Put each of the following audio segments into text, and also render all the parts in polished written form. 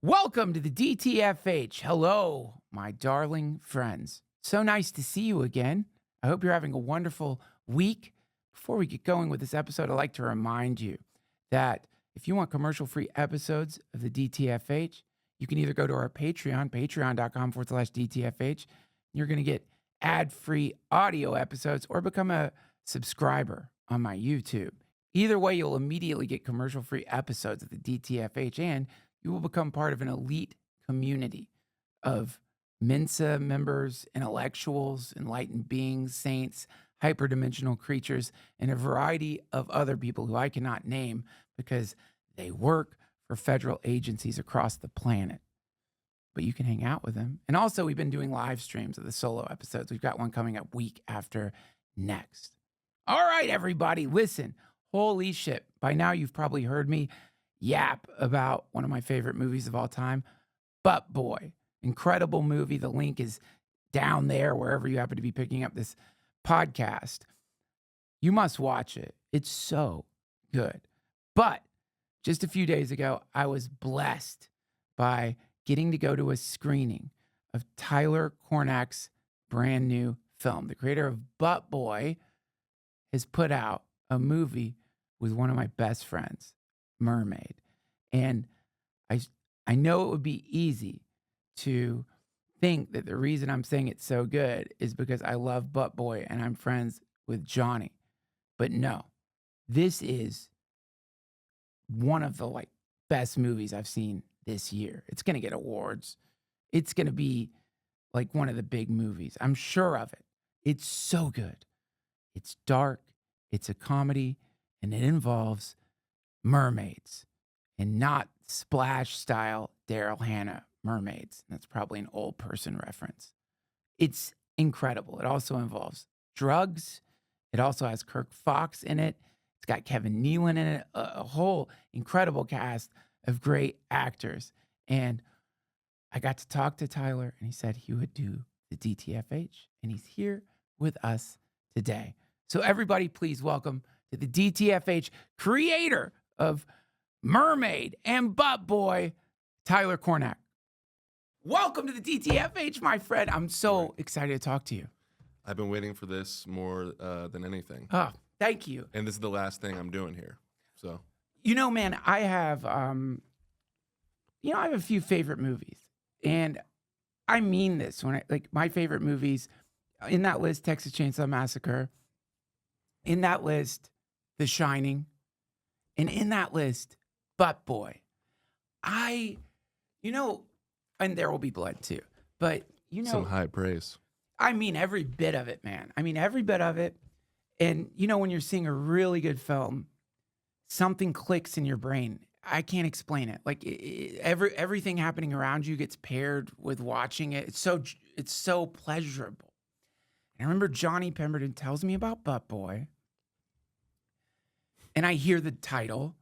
Welcome to the DTFH. Hello, my darling friends. So nice to see you again. I hope you're having a wonderful week. Before we get going with this episode, I'd like to remind you that if you want commercial-free episodes of the DTFH, you can either go to our Patreon, patreon.com/DTFH. You're going to get ad-free audio episodes or become a subscriber on my YouTube. Either way, you'll immediately get commercial-free episodes of the DTFH, and you will become part of an elite community of Mensa members, intellectuals, enlightened beings, saints, hyperdimensional creatures, and a variety of other people who I cannot name because they work for federal agencies across the planet. But you can hang out with them. And also, we've been doing live streams of the solo episodes. We've got one coming up week after next. All right, everybody, listen. Holy shit. By now, you've probably heard me yap about one of my favorite movies of all time, Butt Boy. Incredible movie. The link is down there wherever you happen to be picking up this podcast. You must watch it. It's so good. But just a few days ago, I was blessed by getting to go to a screening of Tyler Cornack's brand new film. The creator of Butt Boy has put out a movie with one of my best friends, Mermaid. And I know it would be easy to think that the reason I'm saying it's so good is because I love Butt Boy and I'm friends with Johnny. But no, this is one of the best movies I've seen this year. It's going to get awards. It's going to be like one of the big movies. I'm sure of it. It's so good. It's dark. It's a comedy. And it involves mermaids and not Splash style Daryl Hannah mermaids. That's probably an old person reference. It's incredible. It also involves drugs. It also has Kirk Fox in it. It's got Kevin Nealon in it, a whole incredible cast of great actors. And I got to talk to Tyler, and he said he would do the DTFH, and he's here with us today. So everybody, please welcome to the DTFH, creator of Mermaid and Butt Boy, Tyler Cornack. Welcome to the DTFH, my friend. I'm so excited to talk to you. I've been waiting for this more than anything. Oh, thank you. And this is the last thing I'm doing here. So, you know, man, I have, I have a few favorite movies, and I mean this when my favorite movies in that list, Texas Chainsaw Massacre, in that list, The Shining, and in that list, Butt Boy. And There Will Be Blood too, but some high praise. I mean every bit of it, man. I mean every bit of it. And when you're seeing a really good film, something clicks in your brain. I can't explain it. Everything happening around you gets paired with watching it. It's so pleasurable. And I remember Johnny Pemberton tells me about Butt Boy. And I hear the title,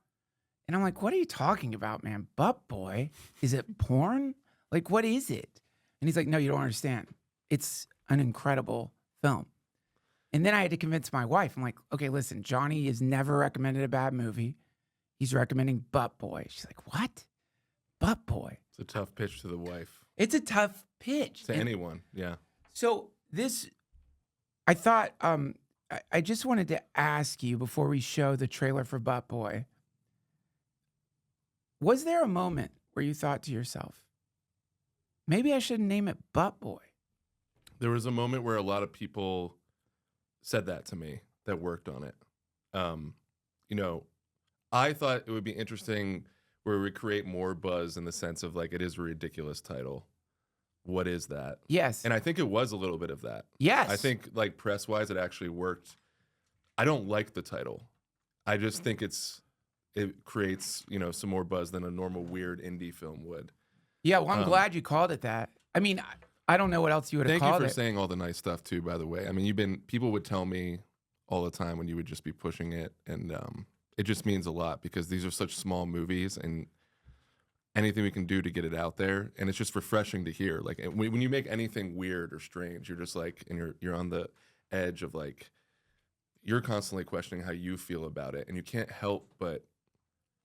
and I'm like, what are you talking about, man? Butt Boy? Is it porn? What is it? And he's like, no, you don't understand. It's an incredible film. And then I had to convince my wife. I'm like, okay, listen, Johnny has never recommended a bad movie. He's recommending Butt Boy. She's like, what? Butt Boy? It's a tough pitch to the wife. It's a tough pitch. To anyone, yeah. So I thought, I just wanted to ask you before we show the trailer for Butt Boy, was there a moment where you thought to yourself, maybe I should name it Butt Boy? There was a moment where a lot of people said that to me that worked on it. I thought it would be interesting where we create more buzz in the sense of it is a ridiculous title. What is that? Yes. And I think it was a little bit of that. Yes. I think press-wise it actually worked. I don't like the title. I just think it creates, some more buzz than a normal weird indie film would. Yeah, well, I'm glad you called it that. I mean, I don't know what else you would have called it. Thank you for saying all the nice stuff too, by the way. I mean, people would tell me all the time when you would just be pushing it, and it just means a lot because these are such small movies, and anything we can do to get it out there, and it's just refreshing to hear. When you make anything weird or strange, you're just and you're on the edge of you're constantly questioning how you feel about it, and you can't help but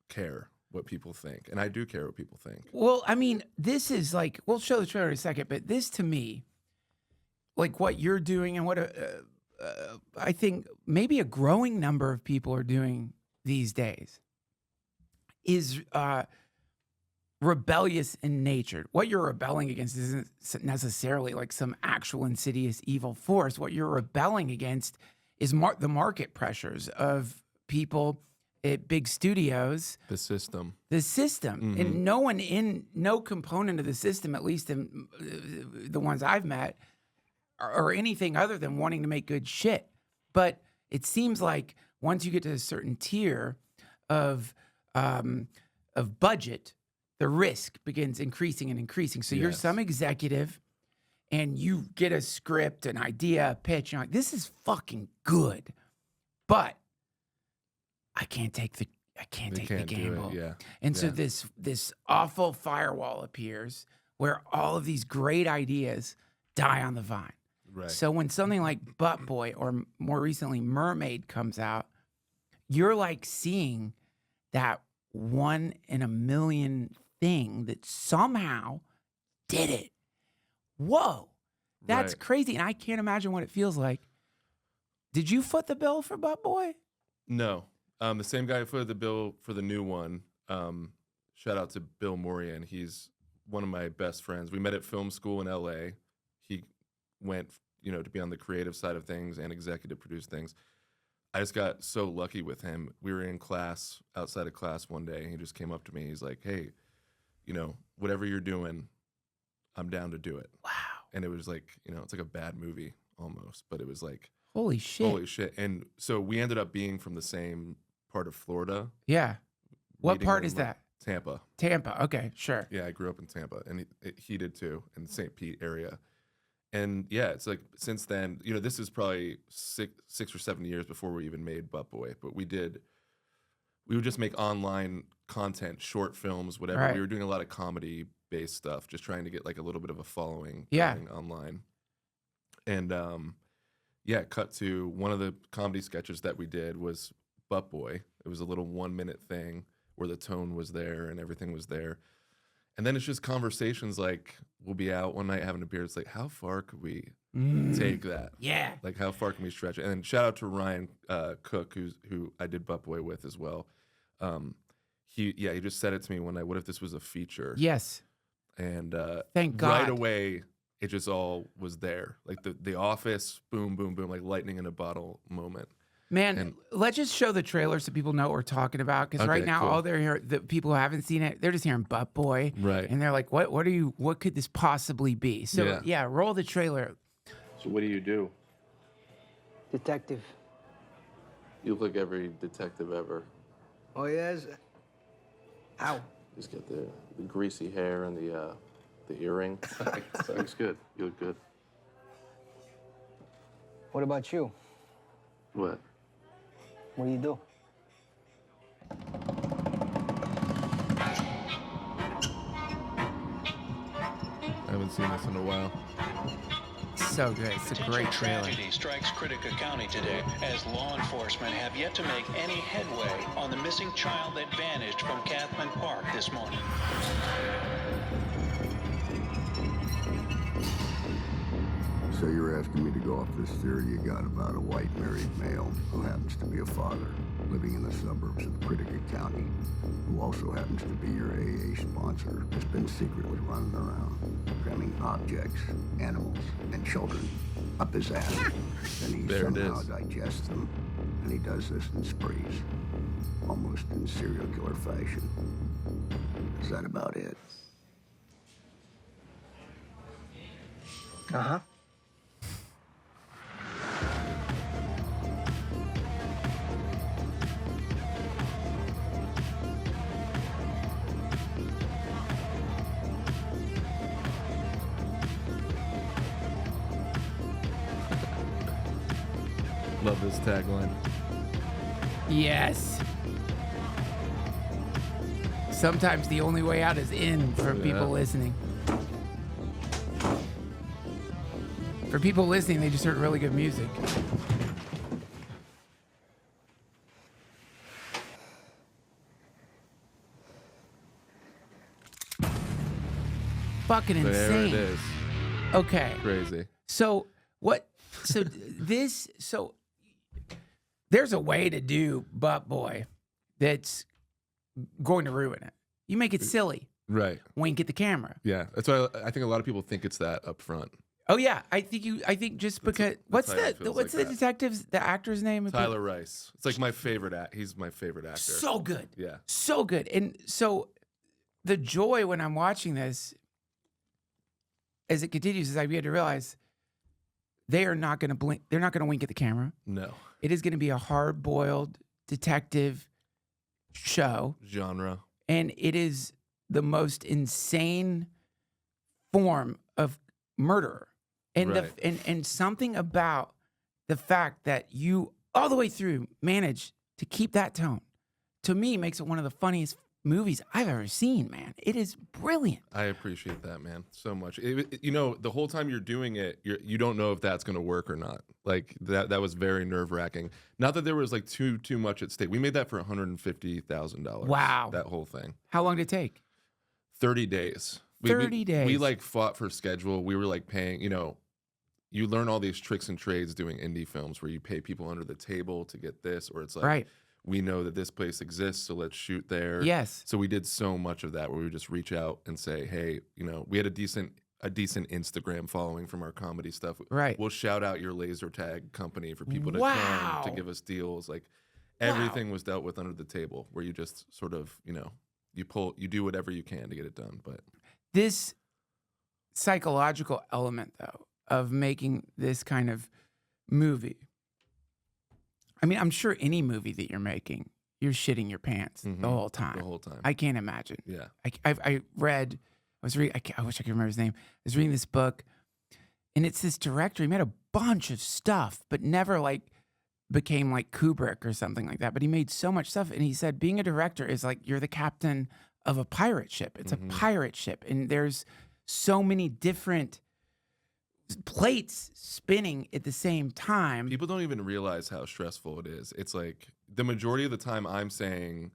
care. what people think, and I do care what people think. Well, I mean, this is like, we'll show the trailer in a second, but this to me, like what you're doing and what I think maybe a growing number of people are doing these days is rebellious in nature. What you're rebelling against isn't necessarily like some actual insidious evil force. What you're rebelling against is the market pressures of people at big studios. The system. And no component of the system, at least in the ones I've met, or anything other than wanting to make good shit. But it seems like once you get to a certain tier of budget, the risk begins increasing and increasing. So you're some executive and you get a script, an idea, a pitch, and you're like, this is fucking good. But I can't take the gamble. And so this awful firewall appears where all of these great ideas die on the vine. Right. So when something like Butt Boy or more recently Mermaid comes out, you're like seeing that 1 in a million thing that somehow did it. Whoa, that's crazy. And I can't imagine what it feels like. Did you foot the bill for Butt Boy? No. The same guy who footed the bill for the new one. Shout out to Bill Morian. He's one of my best friends. We met at film school in LA. He went, to be on the creative side of things and executive produce things. I just got so lucky with him. We were in class, outside of class one day, and he just came up to me. He's like, hey, whatever you're doing, I'm down to do it. Wow. And it was like, it's like a bad movie almost, but it was like, holy shit. And so we ended up being from the same part of Florida. Yeah. What part is that? Tampa. Tampa. Okay, sure. Yeah, I grew up in Tampa, and he did too, in the St. Pete area. And yeah, it's like since then, this is probably six or 7 years before we even made Butt Boy, but we would just make online content, short films, whatever. Right. We were doing a lot of comedy-based stuff, just trying to get like a little bit of a following going online. And cut to one of the comedy sketches that we did was Butt Boy. It was a little 1-minute thing where the tone was there and everything was there. And then it's just conversations like, we'll be out one night having a beer. It's like, how far could we take that? Yeah. Like, how far can we stretch it? And then shout out to Ryan Cook, who I did Butt Boy with as well. He just said it to me one night, what if this was a feature? Yes. And thank God. Right away, it just all was there. Like the Office, boom, boom, boom, like lightning in a bottle moment. Man, let's just show the trailer so people know what we're talking about. Because right now, all they're hearing, the people who haven't seen it, they're just hearing Butt Boy. Right. And they're like, what could this possibly be? So yeah, roll the trailer. So what do you do? Detective. You look like every detective ever. Oh, yes? Ow. Just get the greasy hair and the earring. Looks good. You look good. What about you? What? What do you do? I haven't seen this in a while. So good. It's a great trailer. Tragedy strikes Critica County today as law enforcement have yet to make any headway on the missing child that vanished from Kathman Park this morning. So you're asking me to go off this theory you got about a white married male who happens to be a father living in the suburbs of Critica County, who also happens to be your AA sponsor, has been secretly running around, cramming objects, animals, and children up his ass. Then he somehow digests them, and he does this in sprees, almost in serial killer fashion. Is that about it? Uh-huh. Love this tagline. Yes. Sometimes the only way out is in for people listening. For people listening, they just heard really good music. fucking insane. There it is. Okay. Crazy. So what? So So there's a way to do Butt Boy that's going to ruin it. You make it silly. Right. Wink at the camera. Yeah. That's why I think a lot of people think it's that up front. Oh yeah, I think just because what's how it the feels what's like the that. detective's the actor's name? Tyler Rice. It's like my favorite he's my favorite actor. So good. Yeah. So good. And so the joy when I'm watching this as it continues is I begin to realize they are not going to blink. They're not going to wink at the camera. No. It is going to be a hard-boiled detective show. Genre. And it is the most insane form of murderer. And Right. and something about the fact that you all the way through manage to keep that tone, to me, makes it one of the funniest movies I've ever seen, man. It is brilliant. I appreciate that, man, so much. The whole time you're doing it, you don't know if that's going to work or not. Like that was very nerve-wracking. Not that there was like too much at stake. We made that for $150,000. Wow. That whole thing. How long did it take? 30 days. 30 days. We like fought for schedule. We were like paying, you learn all these tricks and trades doing indie films where you pay people under the table to get this, or it's like, Right. we know that this place exists, so let's shoot there. Yes. So we did so much of that where we would just reach out and say, hey, we had a decent Instagram following from our comedy stuff. Right. We'll shout out your laser tag company for people to Wow. come to give us deals. Like everything was dealt with under the table where you just sort of, you do whatever you can to get it done. But This psychological element, though, of making this kind of movie. I mean, I'm sure any movie that you're making, you're shitting your pants the whole time. the whole time. I can't imagine. Yeah. I wish I could remember his name. I was reading this book, and it's this director. He made a bunch of stuff, but never like became like Kubrick or something like that. But he made so much stuff, and he said being a director is like you're the captain of a pirate ship. It's a pirate ship, and there's so many different plates spinning at the same time. People don't even realize how stressful it is. It's like the majority of the time I'm saying,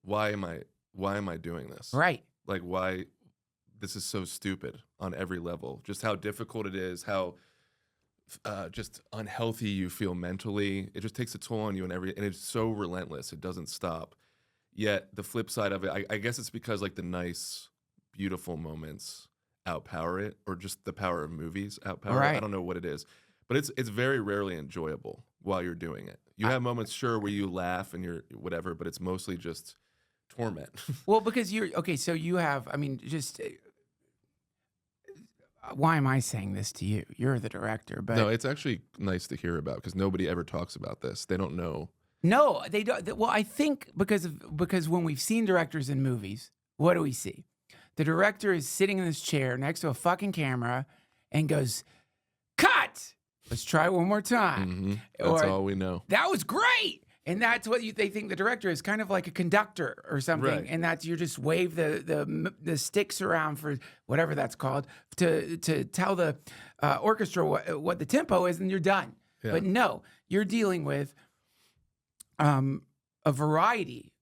why am I doing this? Right. Like why this is so stupid on every level. Just how difficult it is, how just unhealthy you feel mentally. It just takes a toll on you and it's so relentless. It doesn't stop. Yet the flip side of it, I guess it's because like the nice, beautiful moments outpower it, or just the power of movies outpower it. Right. I don't know what it is, but it's very rarely enjoyable while you're doing it. You have moments, sure, where you laugh and you're whatever, but it's mostly just torment. Well, because so you have, I mean, just why am I saying this to you? You're the director, but No, it's actually nice to hear about because nobody ever talks about this. They don't know. no, they don't. Well, I think because when we've seen directors in movies, what do we see? The director is sitting in this chair next to a fucking camera and goes, "Cut! Let's try one more time." That's Or, all we know. "That was great." And that's what they think the director is, kind of like a conductor or something. Right. And that's you just wave the sticks around for whatever that's called to tell the orchestra what the tempo is, and you're done. Yeah. But no, you're dealing with a variety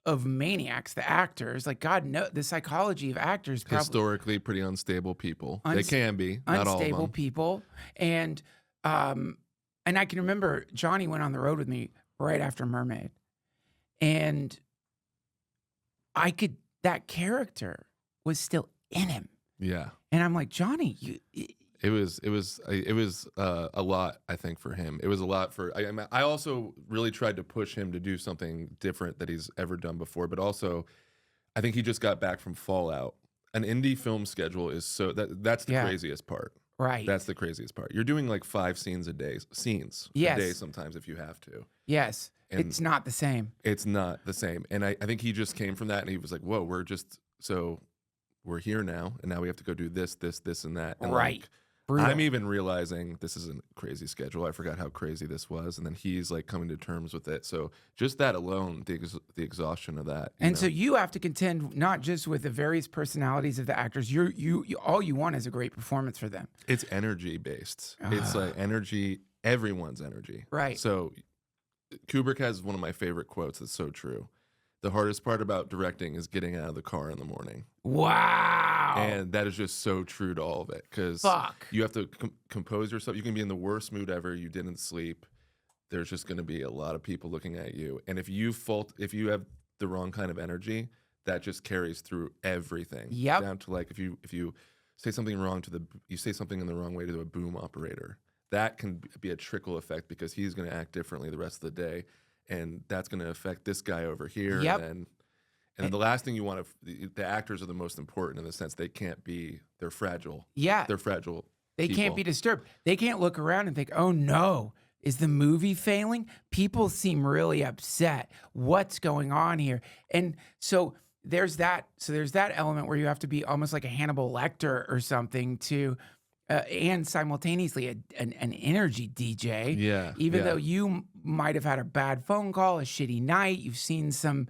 of maniacs, the actors. Like God knows the psychology of actors. Probably Historically pretty unstable people. They can be, not all of unstable them. people, and I can remember Johnny went on the road with me right after Mermaid, and that character was still in him, Yeah. and I'm like, Johnny, It was a lot, I think, for him. It was a lot for. I also really tried to push him to do something different that he's ever done before. But also, I think he just got back from Fallout. An indie film schedule is that's the Yeah. craziest part. right? That's the craziest part. You're doing like 5 scenes a day, Yes. a day sometimes if you have to. Yes, And- it's not the same. It's not the same. And I think he just came from that, and he was like, "Whoa, we're here now, and now we have to go do this, and that." And Right. like, Brutal. I'm even realizing this is a crazy schedule. I forgot how crazy this was, and then he's like coming to terms with it. So just that alone, the exhaustion of that. And so you have to contend not just with the various personalities of the actors. You all you want is a great performance for them. it's energy based. It's like energy, everyone's energy. Right. So Kubrick has one of my favorite quotes that's so true. The hardest part about directing is getting out of the car in the morning. Wow. Wow. And that is just so true to all of it because Fuck. you have to compose yourself. You can be in the worst mood ever. You didn't sleep. There's just going to be a lot of people looking at you. And if you have the wrong kind of energy, that just carries through everything. Yep. Down to like if you say something wrong you say something in the wrong way to a boom operator, that can be a trickle effect because he's going to act differently the rest of the day, and that's going to affect this guy over here. Yep. And then the last thing you want to, the actors are the most important in the sense they're fragile. Yeah. They're fragile. They can't people. be disturbed. They can't look around and think, oh no, is the movie failing? People seem really upset. What's going on here? And so there's that. So there's that element where you have to be almost like a Hannibal Lecter or something to, and simultaneously an energy DJ. Yeah. Even though you might have had a bad phone call, a shitty night, you've seen some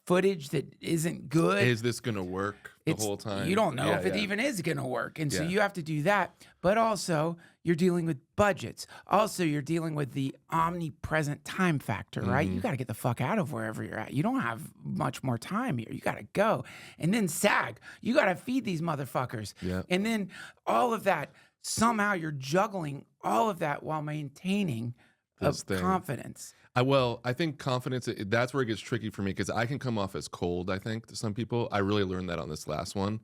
footage that isn't good. Is this going to work the whole time? You don't know Yeah, if it yeah. even is going to work. And so Yeah. you have to do that. But also, you're dealing with budgets. Also, you're dealing with the omnipresent time factor, right? Mm-hmm. You got to get the fuck out of wherever you're at. You don't have much more time here. You got to go. And then SAG, you got to feed these motherfuckers. Yeah. And then all of that, somehow you're juggling all of that while maintaining This thing. confidence. I think confidence, that's where it gets tricky for me because I can come off as cold, I think, to some people. I really learned that on this last one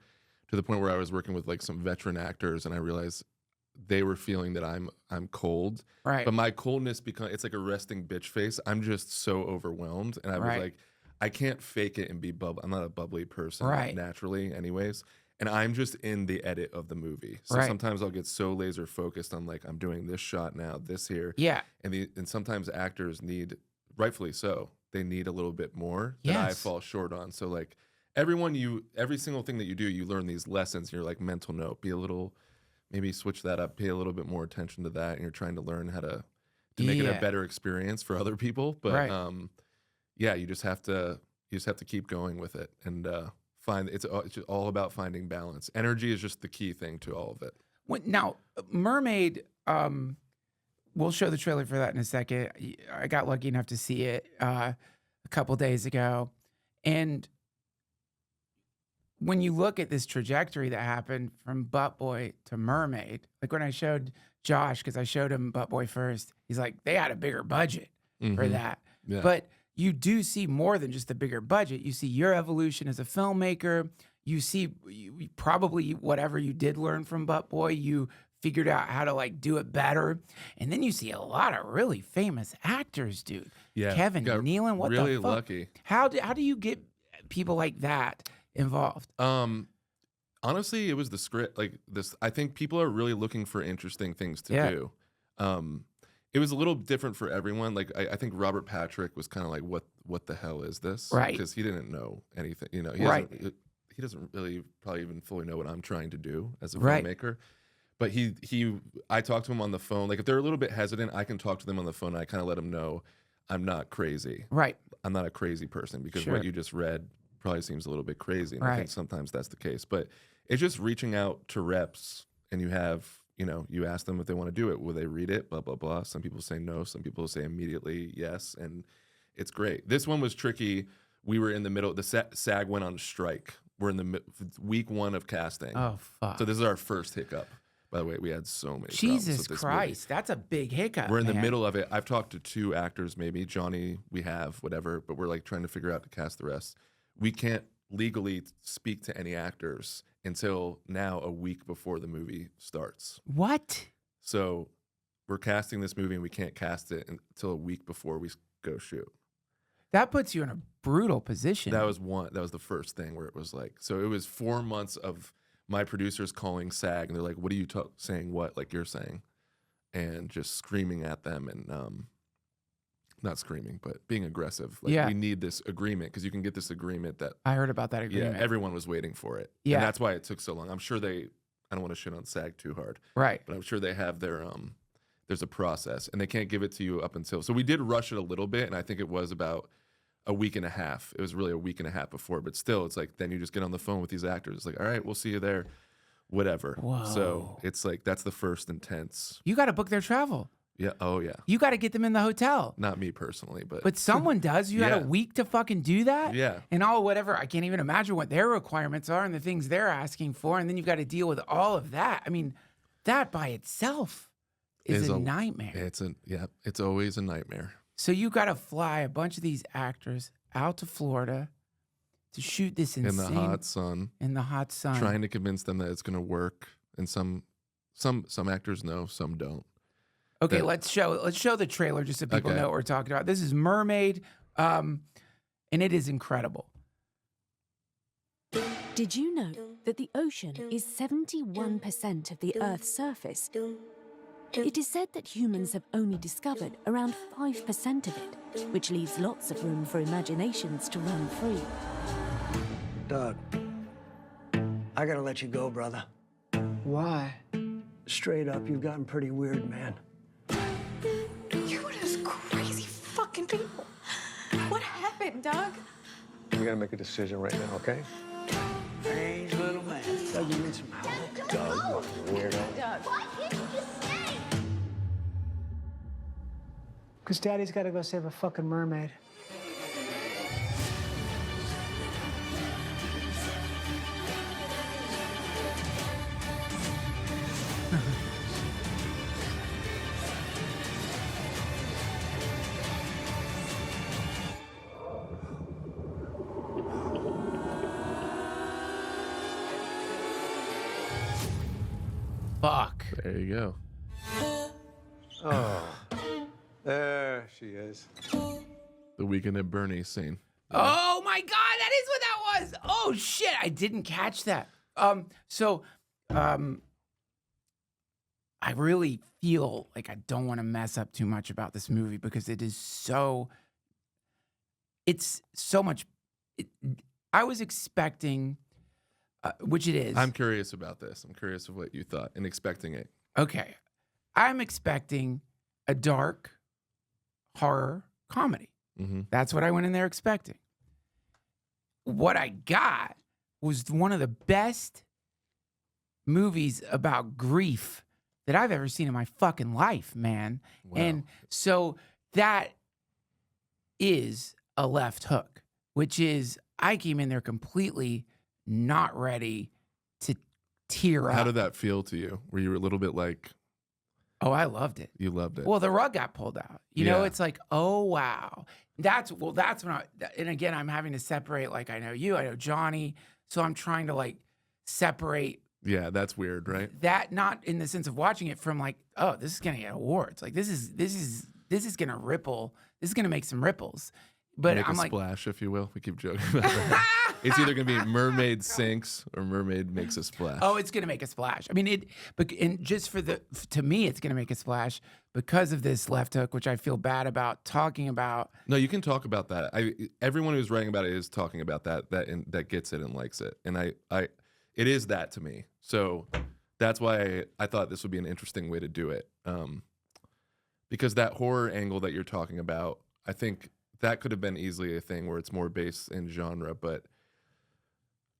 to the point where I was working with like some veteran actors and I realized they were feeling that I'm cold. Right. But my coldness it's like a resting bitch face. I'm just so overwhelmed. And I was Right. like, I can't fake it and be I'm not a bubbly person Right. naturally anyways. And I'm just in the edit of the movie. So Right. sometimes I'll get so laser focused on like, I'm doing this shot now, this here. Yeah. And sometimes actors need, rightfully so, they need a little bit more that I Yes. fall short on. So like every single thing that you do, you learn these lessons. And you're like mental note, maybe switch that up, pay a little bit more attention to that. And you're trying to learn how to make it a Yeah. better experience for other people. But Right. you just have to keep going with it and it's just all about finding balance. Energy is just the key thing to all of it. Now, Mermaid, we'll show the trailer for that in a second. I got lucky enough to see it a couple days ago. And when you look at this trajectory that happened from Butt Boy to Mermaid, like when I showed Josh, because I showed him Butt Boy first, he's like, they had a bigger budget for Mhm. that. Yeah. But you do see more than just the bigger budget. You see your evolution as a filmmaker. You see probably whatever you did learn from Butt Boy, you figured out how to like do it better. And then you see a lot of really famous actors, dude. Yeah, Kevin got Nealon, what really the fuck? lucky. How do you get people like that involved? Honestly, it was the script. Like this, I think people are really looking for interesting things to Yeah. do. It was a little different for everyone. Like I think Robert Patrick was kind of like, what the hell is this? Right. Because he didn't know anything. You know, Right. He doesn't really probably even fully know what I'm trying to do as a Right. filmmaker. But I talked to him on the phone. Like if they're a little bit hesitant, I can talk to them on the phone. And I kind of let them know I'm not crazy. Right. I'm not a crazy person because Sure. what you just read probably seems a little bit crazy. And I Right. think sometimes that's the case. But it's just reaching out to reps and you ask them if they want to do it. Will they read it? Blah, blah, blah. Some people say no. Some people say immediately yes. And it's great. This one was tricky. We were in the middle. The SAG went on strike. We're in the week 1 of casting. Oh, fuck. So this is our first hiccup. By the way, we had so many problems Jesus with this Christ. That's a big hiccup. We're in the man. middle of it. I've talked to 2 actors, maybe Johnny. We have whatever, but we're like trying to figure out to cast the rest. We can't legally speak to any actors until now, a week before the movie starts. What? So we're casting this movie, and we can't cast it until a week before we go shoot. That puts you in a brutal position. That was the first thing where it was like, so it was 4 months of my producers calling SAG, and they're like, "What are you saying? What like you're saying?" And just screaming at them, and not screaming, but being aggressive. Like, Yeah. we need this agreement because you can get this agreement that I heard about that agreement. everyone was waiting for it. Yeah. And that's why it took so long. I'm sure I don't want to shit on SAG too hard, Right. but I'm sure they have there's a process, and they can't give it to you up until. So we did rush it a little bit, and I think it was about a week and a half. It was really a week and a half before, but still, it's like then you just get on the phone with these actors. It's like, all right, we'll see you there, whatever. Whoa. So it's like that's the first intense. You got to book their travel. Yeah. Oh yeah. You got to get them in the hotel. Not me personally, But someone does. You had a Yeah. week to fucking do that? Yeah. And all whatever. I can't even imagine what their requirements are and the things they're asking for. And then you've got to deal with all of that. I mean, that by itself is a nightmare. It's always a nightmare. So you got to fly a bunch of these actors out to Florida to shoot this insane... In the hot sun. In the hot sun. Trying to convince them that it's going to work. And some actors know, some don't. Okay, let's show the trailer just so people know what we're talking about. This is Mermaid, and it is incredible. Did you know that the ocean is 71% of the Earth's surface? It is said that humans have only discovered around 5% of it, which leaves lots of room for imaginations to run free. Doug, I gotta let you go, brother. Why? Straight up, you've gotten pretty weird, man. You are just crazy fucking people. What happened, Doug? We gotta make a decision right now, okay? Strange little man. Doug, you need some help. Doug, weirdo. Doug. Because Daddy's got to go save a fucking mermaid. Fuck. There you go. Oh, there she is. The Weekend at Bernie's scene. Oh my God, that is what that was. Oh shit, I didn't catch that. I really feel like I don't want to mess up too much about this movie because it's so much. I was expecting, which it is. I'm curious about this. I'm curious of what you thought and expecting it. Okay. I'm expecting a dark horror comedy. Mm-hmm. That's what I went in there expecting. What I got was one of the best movies about grief that I've ever seen in my fucking life, man. Wow. And so that is a left hook, which is I came in there completely not ready to tear up. How did that feel to you? Were you a little bit like, Oh, I loved it. you loved it? Well, the rug got pulled out. You know, Yeah. it's like, oh wow. That's when and again, I'm having to separate, like I know you, I know Johnny. So I'm trying to like separate Yeah, that's weird, right? that, not in the sense of watching it from like, oh, this is gonna get awards. Like this is gonna ripple. This is gonna make some ripples. But Make I'm a like, splash, if you will. We keep joking about that. It's either going to be Mermaid sinks or Mermaid makes a splash. oh, it's gonna make a splash. I mean, and just to me, it's gonna make a splash because of this left hook, which I feel bad about talking about. No, you can talk about that. Everyone who's writing about it is talking about that gets it and likes it. And it is that to me. So that's why I thought this would be an interesting way to do it. Because that horror angle that you're talking about, I think that could have been easily a thing where it's more based in genre. But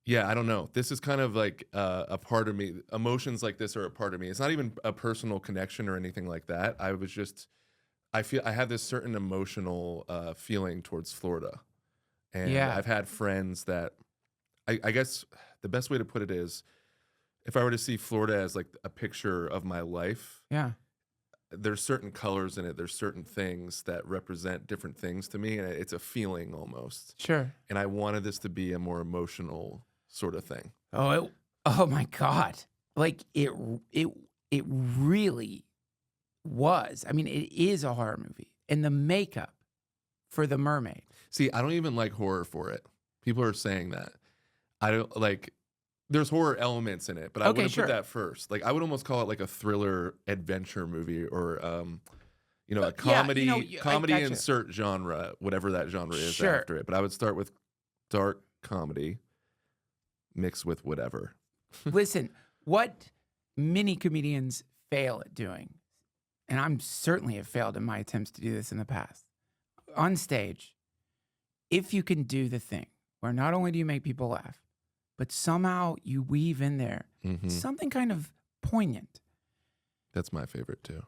yeah, I don't know. This is kind of like a part of me. Emotions like this are a part of me. It's not even a personal connection or anything like that. I feel I have this certain emotional feeling towards Florida. And Yeah. I've had friends that I guess the best way to put it is if I were to see Florida as like a picture of my life, Yeah. there's certain colors in it. There's certain things that represent different things to me. And it's a feeling almost. Sure. And I wanted this to be a more emotional sort of thing. Oh my God. Like it really was. I mean, it is a horror movie. And the makeup for the mermaid. See, I don't even like horror for it. People are saying that. I don't like, there's horror elements in it, but I Okay, wouldn't sure. put that first. Like I would almost call it like a thriller adventure movie or, a comedy, I comedy gotcha. insert genre, whatever that genre is Sure. after it. But I would start with dark comedy mixed with whatever. Listen, what many comedians fail at doing, and I'm certainly have failed in my attempts to do this in the past, on stage, if you can do the thing where not only do you make people laugh, but somehow you weave in there Mhm. something kind of poignant. That's my favorite too.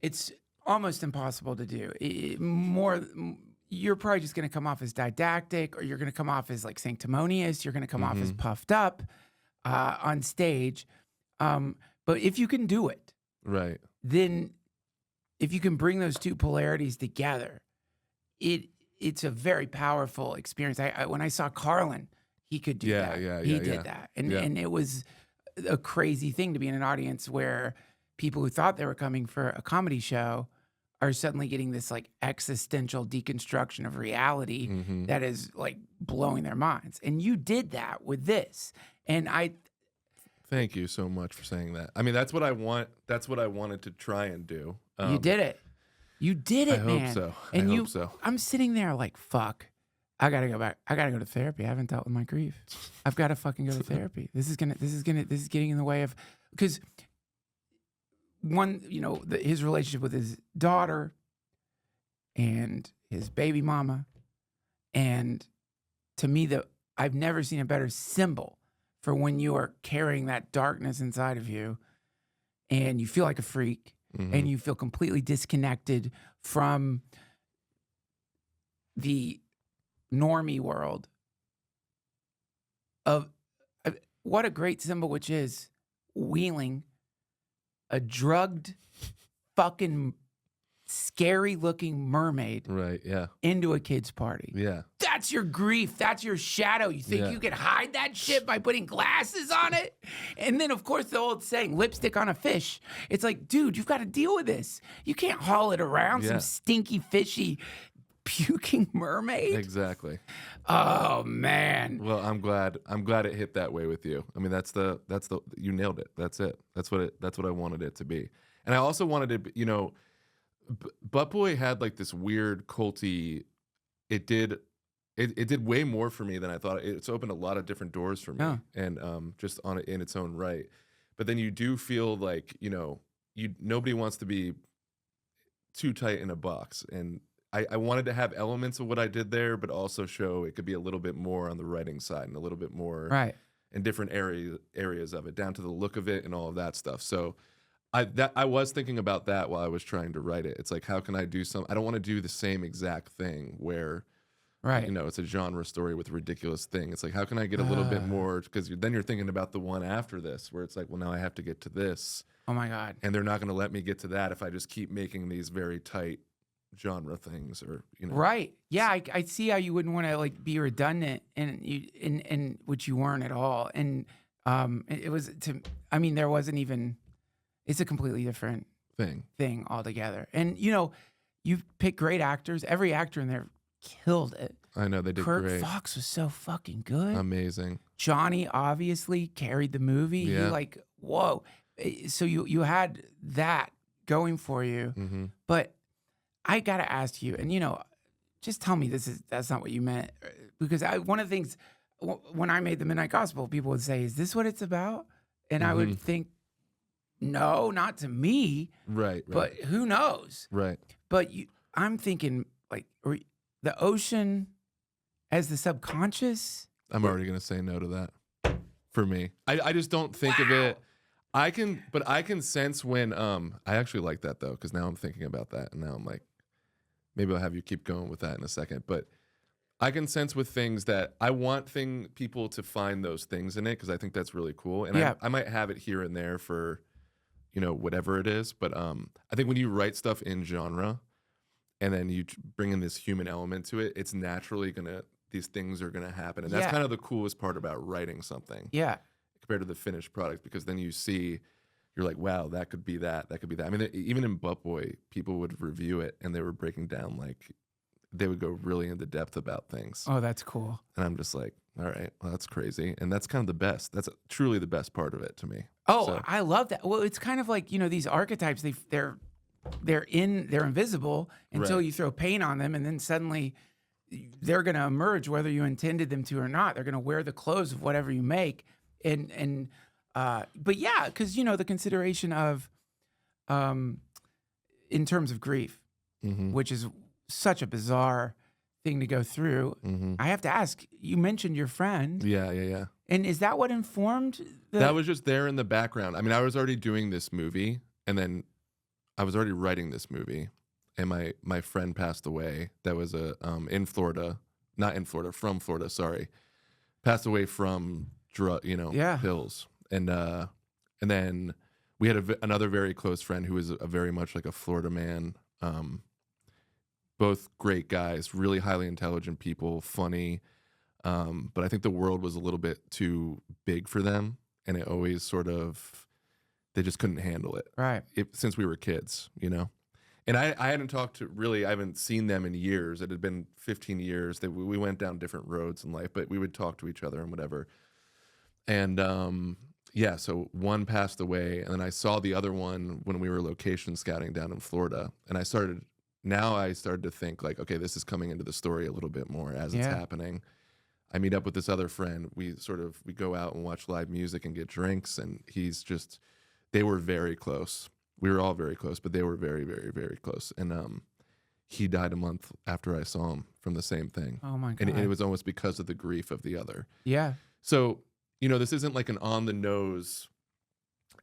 It's almost impossible to do. You're probably just going to come off as didactic, or you're going to come off as like sanctimonious. You're going to come off as puffed up on stage. But if you can do it, Right. then if you can bring those two polarities together, it's a very powerful experience. When I saw Carlin, he could do that. He did that. And it was a crazy thing to be in an audience where people who thought they were coming for a comedy show are suddenly getting this like existential deconstruction of reality that is like blowing their minds. And you did that with this. And Thank you so much for saying that. I mean, that's what I want. That's what I wanted to try and do. You did it. You did it, man. I hope so. And I hope so. I'm sitting there like, fuck. I gotta go back. I gotta go to therapy. I haven't dealt with my grief. I've got to fucking go to therapy. This is getting in the way of, because one, his relationship with his daughter and his baby mama, and to me, I've never seen a better symbol for when you are carrying that darkness inside of you, and you feel like a freak, and you feel completely disconnected from the normie world of what a great symbol, which is wheeling a drugged, fucking scary looking mermaid Right. Yeah. into a kid's party. Yeah. That's your grief. That's your shadow. You think you can hide that shit by putting glasses on it? And then, of course, the old saying, lipstick on a fish. It's like, dude, you've got to deal with this. You can't haul it around, some stinky, fishy, puking mermaid. Exactly. Oh, man. Well, I'm glad it hit that way with you. I mean, that's the you nailed it. That's it. That's what I wanted it to be. And I also wanted to, Butt Boy had like this weird culty. It did way more for me than I thought. It's opened a lot of different doors for me, and just in its own right. But then you do feel like nobody wants to be too tight in a box, and I wanted to have elements of what I did there, but also show it could be a little bit more on the writing side and a little bit more in different areas of it, down to the look of it and all of that stuff. So I was thinking about that while I was trying to write it. It's like, how can I do I don't want to do the same exact thing where, it's a genre story with a ridiculous thing. It's like, how can I get a little bit more? Because then you're thinking about the one after this, where it's like, well, now I have to get to this. Oh my God. And they're not going to let me get to that if I just keep making these very tight genre things, or Right. Yeah, I see how you wouldn't want to like be redundant, and which you weren't at all. And it was there wasn't even. It's a completely different thing altogether. And you pick great actors. Every actor in there killed it. I know, they did Kurt great. Fox was so fucking good. Amazing. Johnny obviously carried the movie. Yeah. You like, whoa. So you had that going for you. But I gotta ask you, and just tell me that's not what you meant, because one of the things when I made the Midnight Gospel, people would say, "Is this what it's about?" And I would think, no, not to me. Right. But who knows? Right. But I'm thinking like the ocean as the subconscious. I'm already gonna say no to that. For me, I just don't think of it. I can sense when I actually like that though, because now I'm thinking about that, and now I'm like, maybe I'll have you keep going with that in a second. But I can sense with things that I want people to find those things in it, because I think that's really cool. And I might have it here and there for, whatever it is. But I think when you write stuff in genre, and then you bring in this human element to it, it's naturally these things are gonna happen. And that's kind of the coolest part about writing something. Yeah. Compared to the finished product, because then you're like, wow, that could be that. That could be that. I mean, even in Butt Boy, people would review it and they were breaking down, like, they would go really into depth about things. Oh, that's cool. And I'm just like, all right, well, that's crazy. And that's kind of the best. That's truly the best part of it to me. Oh, So, I love that. Well, it's kind of like, these archetypes, they're invisible until Right. you throw paint on them, and then suddenly they're going to emerge whether you intended them to or not. They're going to wear the clothes of whatever you make. But yeah, because the consideration of, in terms of grief, which is such a bizarre thing to go through. I have to ask. You mentioned your friend. Yeah. And is that what informed That was just there in the background. I mean, I was already doing this movie, and then I was already writing this movie, and my friend passed away. That was in Florida, not in Florida, from Florida. Sorry, passed away from pills, and then we had another very close friend who was a very much like a Florida man. Both great guys, really highly intelligent people, funny. But I think the world was a little bit too big for them, and it always sort of, they just couldn't handle it. Right. Since we were kids, And I hadn't I haven't seen them in years. It had been 15 years that we went down different roads in life, but we would talk to each other and whatever. And so one passed away, and then I saw the other one when we were location scouting down in Florida, and I started to think like, okay, this is coming into the story a little bit more as it's happening. I meet up with this other friend. We go out and watch live music and get drinks, and they were very close. We were all very close, but they were very, very, very close. And he died a month after I saw him from the same thing. Oh my God. And it was almost because of the grief of the other. Yeah. So, this isn't like an on the nose.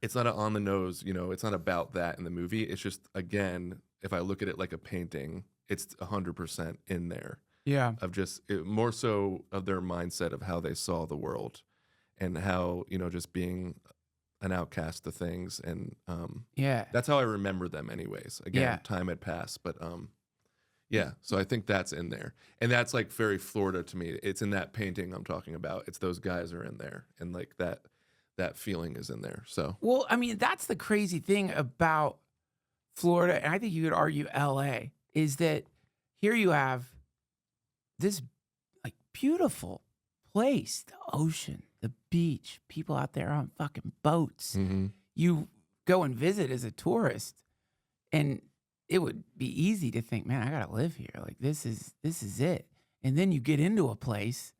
It's not an on the nose, it's not about that in the movie. It's just, again, if I look at it like a painting, it's 100% in there. Yeah. Of just more so of their mindset of how they saw the world, and how, just being an outcast to things. And that's how I remember them anyways. Again, time had passed, but so I think that's in there. And that's like very Florida to me. It's in that painting I'm talking about. It's those guys are in there, and like that feeling is in there. So, well, I mean, that's the crazy thing about Florida, and I think you could argue LA, is that here you have this like beautiful place, the ocean, the beach, people out there on fucking boats. mm-hmm. You go and visit as a tourist, and it would be easy to think, man, I gotta live here. Like this is it. And then you get into a place,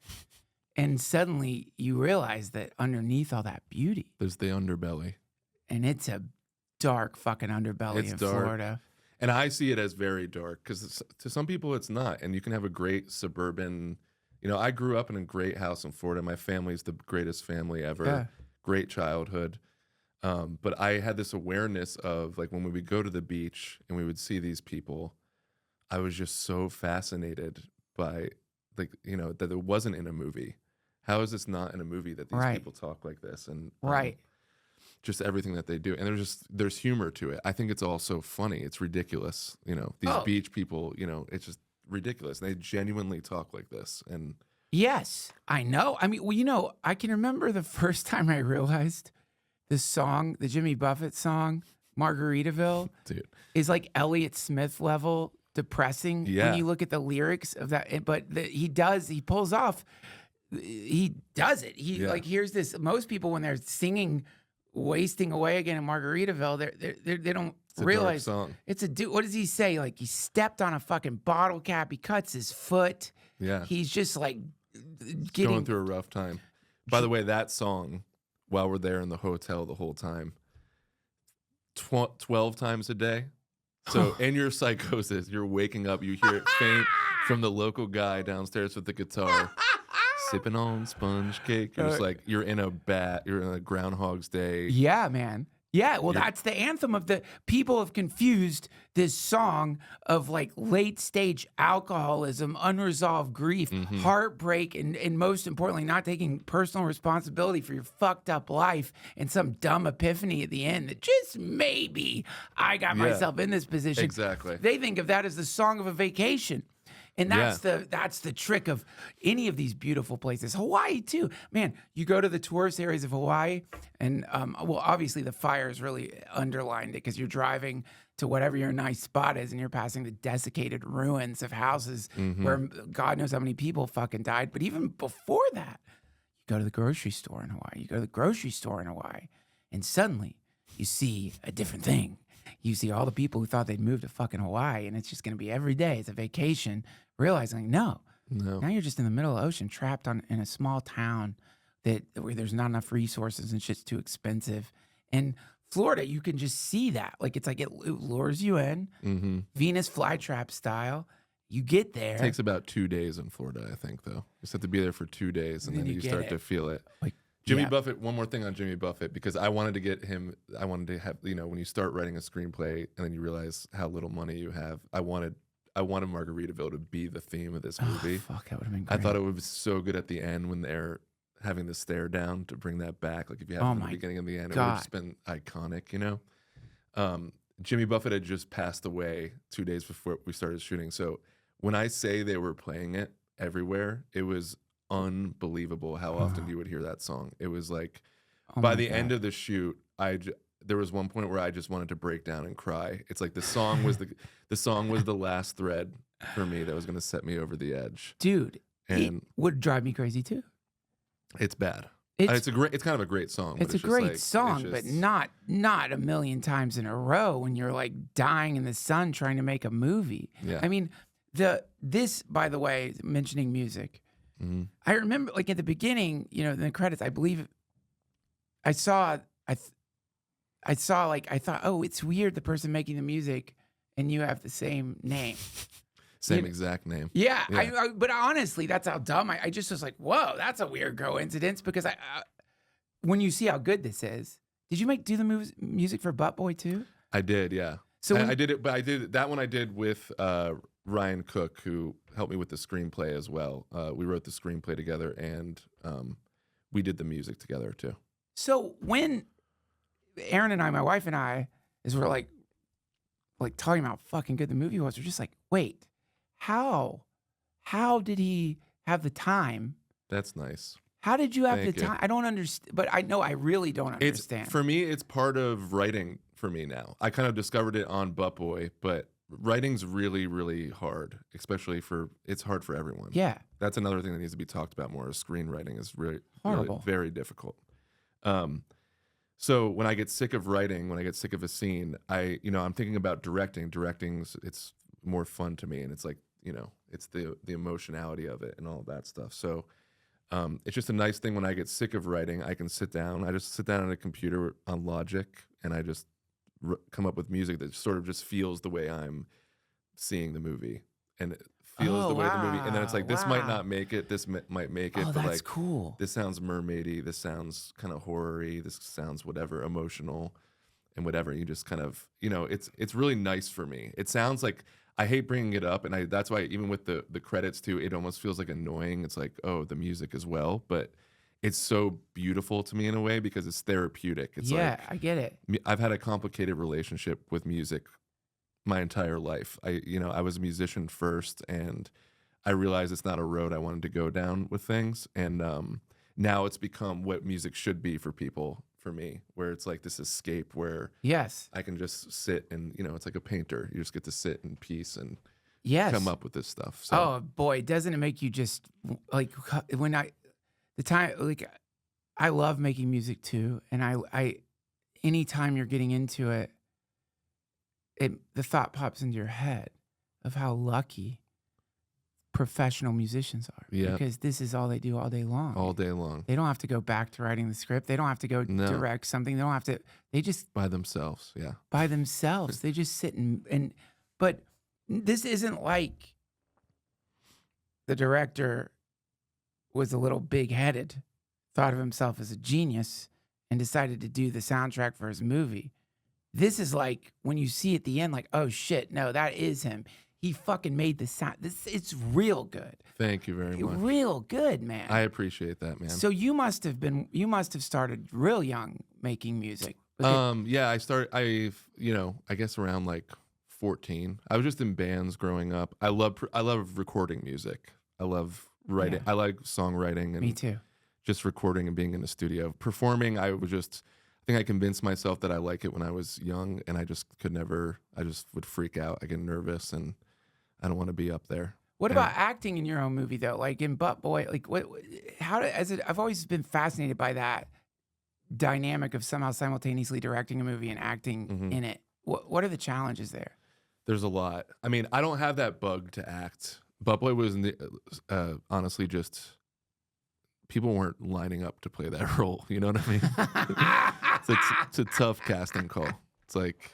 and suddenly you realize that underneath all that beauty, there's the underbelly, and it's a dark fucking underbelly in Florida. And I see it as very dark, because to some people it's not. And you can have a great suburban, I grew up in a great house in Florida. My family's the greatest family ever. Yeah. Great childhood. But I had this awareness of, like, when we would go to the beach and we would see these people, I was just so fascinated by, like, that it wasn't in a movie. How is this not in a movie that these people talk like this? And just everything that they do. And there's humor to it. I think it's also funny. It's ridiculous. These beach people, it's just ridiculous. They genuinely talk like this. And yes, I know. I mean, well, I can remember the first time I realized the song, the Jimmy Buffett song, Margaritaville, dude, is like Elliott Smith level depressing when you look at the lyrics of that. But he pulls off, he does it. Like, here's this, most people when they're singing Wasting Away Again in Margaritaville, they don't realize it's a dude. What does he say? Like, he stepped on a fucking bottle cap. He cuts his foot. Yeah. He's just like going through a rough time. By the way, that song, while we're there in the hotel the whole time, 12 times a day. So in your psychosis, you're waking up, you hear it faint from the local guy downstairs with the guitar. Sipping on sponge cake. You're just like, you're in a Groundhog's Day. Yeah, man. Yeah, well, that's the anthem of the people have confused this song of like late stage alcoholism, unresolved grief, heartbreak, and most importantly, not taking personal responsibility for your fucked up life and some dumb epiphany at the end that just maybe I got myself in this position. Exactly. They think of that as the song of a vacation. And that's the trick of any of these beautiful places. Hawaii too, man. You go to the tourist areas of Hawaii, and well, obviously the fires really underlined it because you're driving to whatever your nice spot is, and you're passing the desiccated ruins of houses where God knows how many people fucking died. But even before that, you go to the grocery store in Hawaii. You go to the grocery store in Hawaii, and suddenly you see a different thing. You see all the people who thought they'd moved to fucking Hawaii, and it's just going to be every day. It's a vacation, realizing no. Now you're just in the middle of the ocean, trapped in a small town where there's not enough resources and shit's too expensive. And Florida, you can just see that. Like, it's like it lures you in, Venus flytrap style. You get there. It takes about 2 days in Florida, I think, though. You just have to be there for 2 days, and then you start to feel it. Like, Jimmy Yeah. Buffett, one more thing on Jimmy Buffett, because I wanted to get him, I wanted to have, when you start writing a screenplay and then you realize how little money you have, I wanted Margaritaville to be the theme of this movie. Fuck, that would have been I great. thought it would be so good at the end when they're having the stare down to bring that back. Like if you have it from the beginning and the end, it would have just been iconic, Jimmy Buffett had just passed away 2 days before we started shooting. So when I say they were playing it everywhere, it was unbelievable how often you would hear that song. It was like by the end of the shoot, there was one point where I just wanted to break down and cry. It's like the song was the last thread for me that was going to set me over the edge. Dude, it And would drive me crazy too. it's bad. It's It's kind of a great song. It's but a just great like- it's song, just- but not a million times in a row when you're like dying in the sun trying to make a movie. Yeah. I mean, this, by the way, mentioning music, Mhm. I remember like at the beginning, in the credits, I believe I thought, oh, it's weird the person making the music and you have the same name. Same exact name. Yeah, Yeah. but honestly, that's how dumb I just was like, whoa, that's a weird coincidence because when you see how good this is, did you do the music for Butt Boy too? I did, yeah. So I did it, but I did that one. I did with Ryan Cook, who helped me with the screenplay as well. We wrote the screenplay together, and we did the music together too. So when Aaron and I, my wife and I, as we're like talking about how fucking good the movie was, we're just like, wait, how did he have the time? That's nice. How did you have Thank the you. time? I don't understand, but I know I really don't understand. For me, it's part of writing for me now. I kind of discovered it on Butt Boy, but writing's really, really hard, especially it's hard for everyone. Yeah. That's another thing that needs to be talked about more. Is screenwriting is really Horrible. very difficult. So when I get sick of writing, when I get sick of a scene, I'm thinking about directing. It's more fun to me, and it's like, it's the emotionality of it and all of that stuff. So it's just a nice thing when I get sick of writing, I can sit down. I just sit down on a computer on Logic, and I just come up with music that sort of just feels the way I'm seeing the movie, and it feels the way the movie. And then it's like, this might not make it. This might make it. Oh, but that's like, cool. this sounds mermaidy. This sounds kind of horror-y. This sounds whatever, emotional, and whatever. You just kind of, it's really nice for me. It sounds like, I hate bringing it up, and that's why even with the credits too, it almost feels like annoying. It's like, oh, the music as well, but it's so beautiful to me in a way because it's therapeutic. It's I get it. I've had a complicated relationship with music my entire life. I was a musician first, and I realized it's not a road I wanted to go down with things, and now it's become what music should be for people. For me, where it's like this escape where Yes. I can just sit and, it's like a painter. You just get to sit in peace and Yes. come up with this stuff. So Oh boy, doesn't it make you just like when I love making music too, and I anytime you're getting into it, the thought pops into your head of how lucky professional musicians are. Yeah. Because this is all they do all day long. all day long They don't have to go back to writing the script. They don't have to go No. direct something. They don't have to. They just by themselves. Yeah. by themselves. They just sit but this isn't like the director was a little big-headed, thought of himself as a genius, and decided to do the soundtrack for his movie. This is like when you see at the end, like, oh shit, no, that is him. He fucking made the sound. It's real good. Thank you very much. Real good, man. I appreciate that, man. So you must have started real young making music. Yeah, I guess around like 14. I was just in bands growing up. I love recording music. I love writing. Yeah. I like songwriting and Me too. just recording and being in the studio. Performing, I think I convinced myself that I like it when I was young, and I just would freak out. I get nervous, and I don't want to be up there. What And- about acting in your own movie though? Like in Butt Boy, like I've always been fascinated by that dynamic of somehow simultaneously directing a movie and acting Mhm. in it. What are the challenges there? There's a lot. I mean, I don't have that bug to act. Butt Boy was honestly just people weren't lining up to play that role. You know what I mean? It's a tough casting call. It's like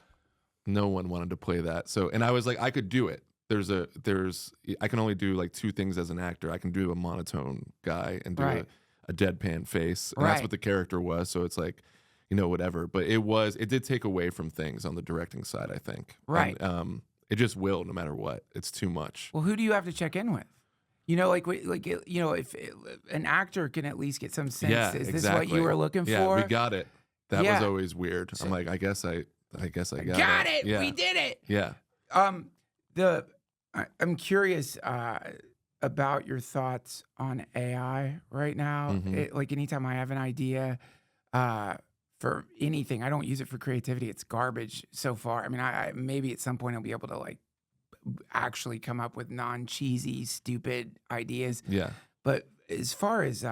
no one wanted to play that. So, and I was like, I could do it. I can only do like two things as an actor. I can do a monotone guy and do Right. a deadpan face. And that's what the character was. So it's like, whatever. But it did take away from things on the directing side, I think. Right. And, it just will, no matter what. It's too much. Well, who do you have to check in with? If an actor can at least get some sense, Yeah, is this exactly. what you were looking Yeah, for? we got it. That Yeah. was always weird. I'm like, I guess I Got it. Yeah. We did it. Yeah. I'm curious about your thoughts on AI right now. Mhm. Like anytime I have an idea for anything, I don't use it for creativity. It's garbage so far. I mean, I maybe at some point I'll be able to like actually come up with non-cheesy, stupid ideas. Yeah. But as far as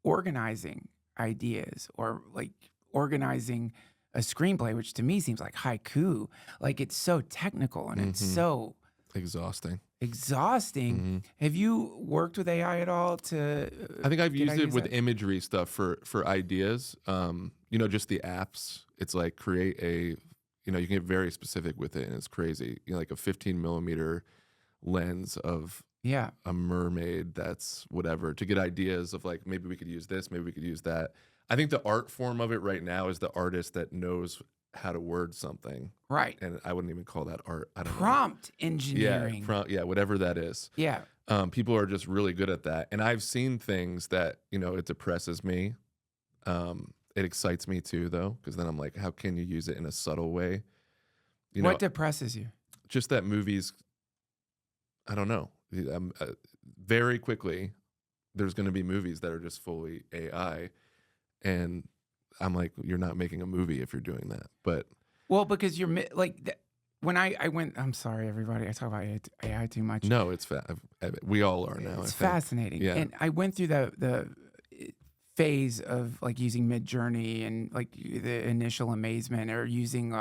organizing ideas or like organizing a screenplay, which to me seems like haiku, like it's so technical and it's so exhausting. Have you worked with AI at all to? I think I've get used it ideas with out? imagery stuff for ideas. Just the apps. It's like create a, you can get very specific with it, and it's crazy. Like a 15 millimeter lens of Yeah. a mermaid that's whatever, to get ideas of like, maybe we could use this, maybe we could use that. I think the art form of it right now is the artist that knows how to word something. Right. And I wouldn't even call that art. I don't Prompt know. engineering. Yeah, whatever that is. Yeah. People are just really good at that. And I've seen things that, it depresses me. It excites me too, though, because then I'm like, how can you use it in a subtle way? What depresses you? Just that movies, I don't know. Very quickly, there's going to be movies that are just fully AI. And I'm like, you're not making a movie if you're doing that. But Well, because you're when I went, I'm sorry, everybody. I talk about AI too much. no, it's we all are now. It's I think. fascinating. Yeah. And I went through the phase of like using Midjourney and like the initial amazement, or using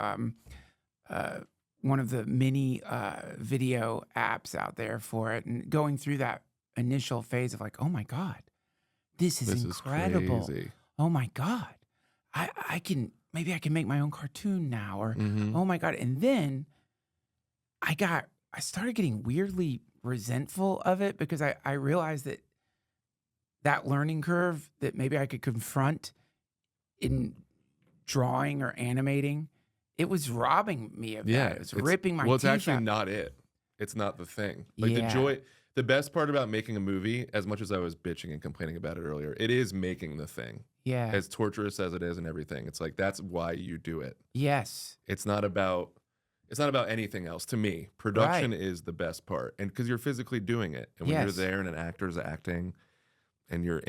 one of the mini video apps out there for it, and going through that initial phase of like, oh my God, this is incredible. Crazy. Oh my God, maybe I can make my own cartoon now, or Mhm. oh my God. And then I started getting weirdly resentful of it, because I realized that learning curve that maybe I could confront in drawing or animating, it was robbing me of Yeah, that. It was ripping my Well, it's teeth actually out. not it. It's not the thing. Like Yeah. the best part about making a movie, as much as I was bitching and complaining about it earlier, it is making the thing. Yeah. As torturous as it is and everything, it's like that's why you do it. Yes. It's not about anything else to me. Production is the best part, and because you're physically doing it, and when you're Yes. there and an actor's acting, and you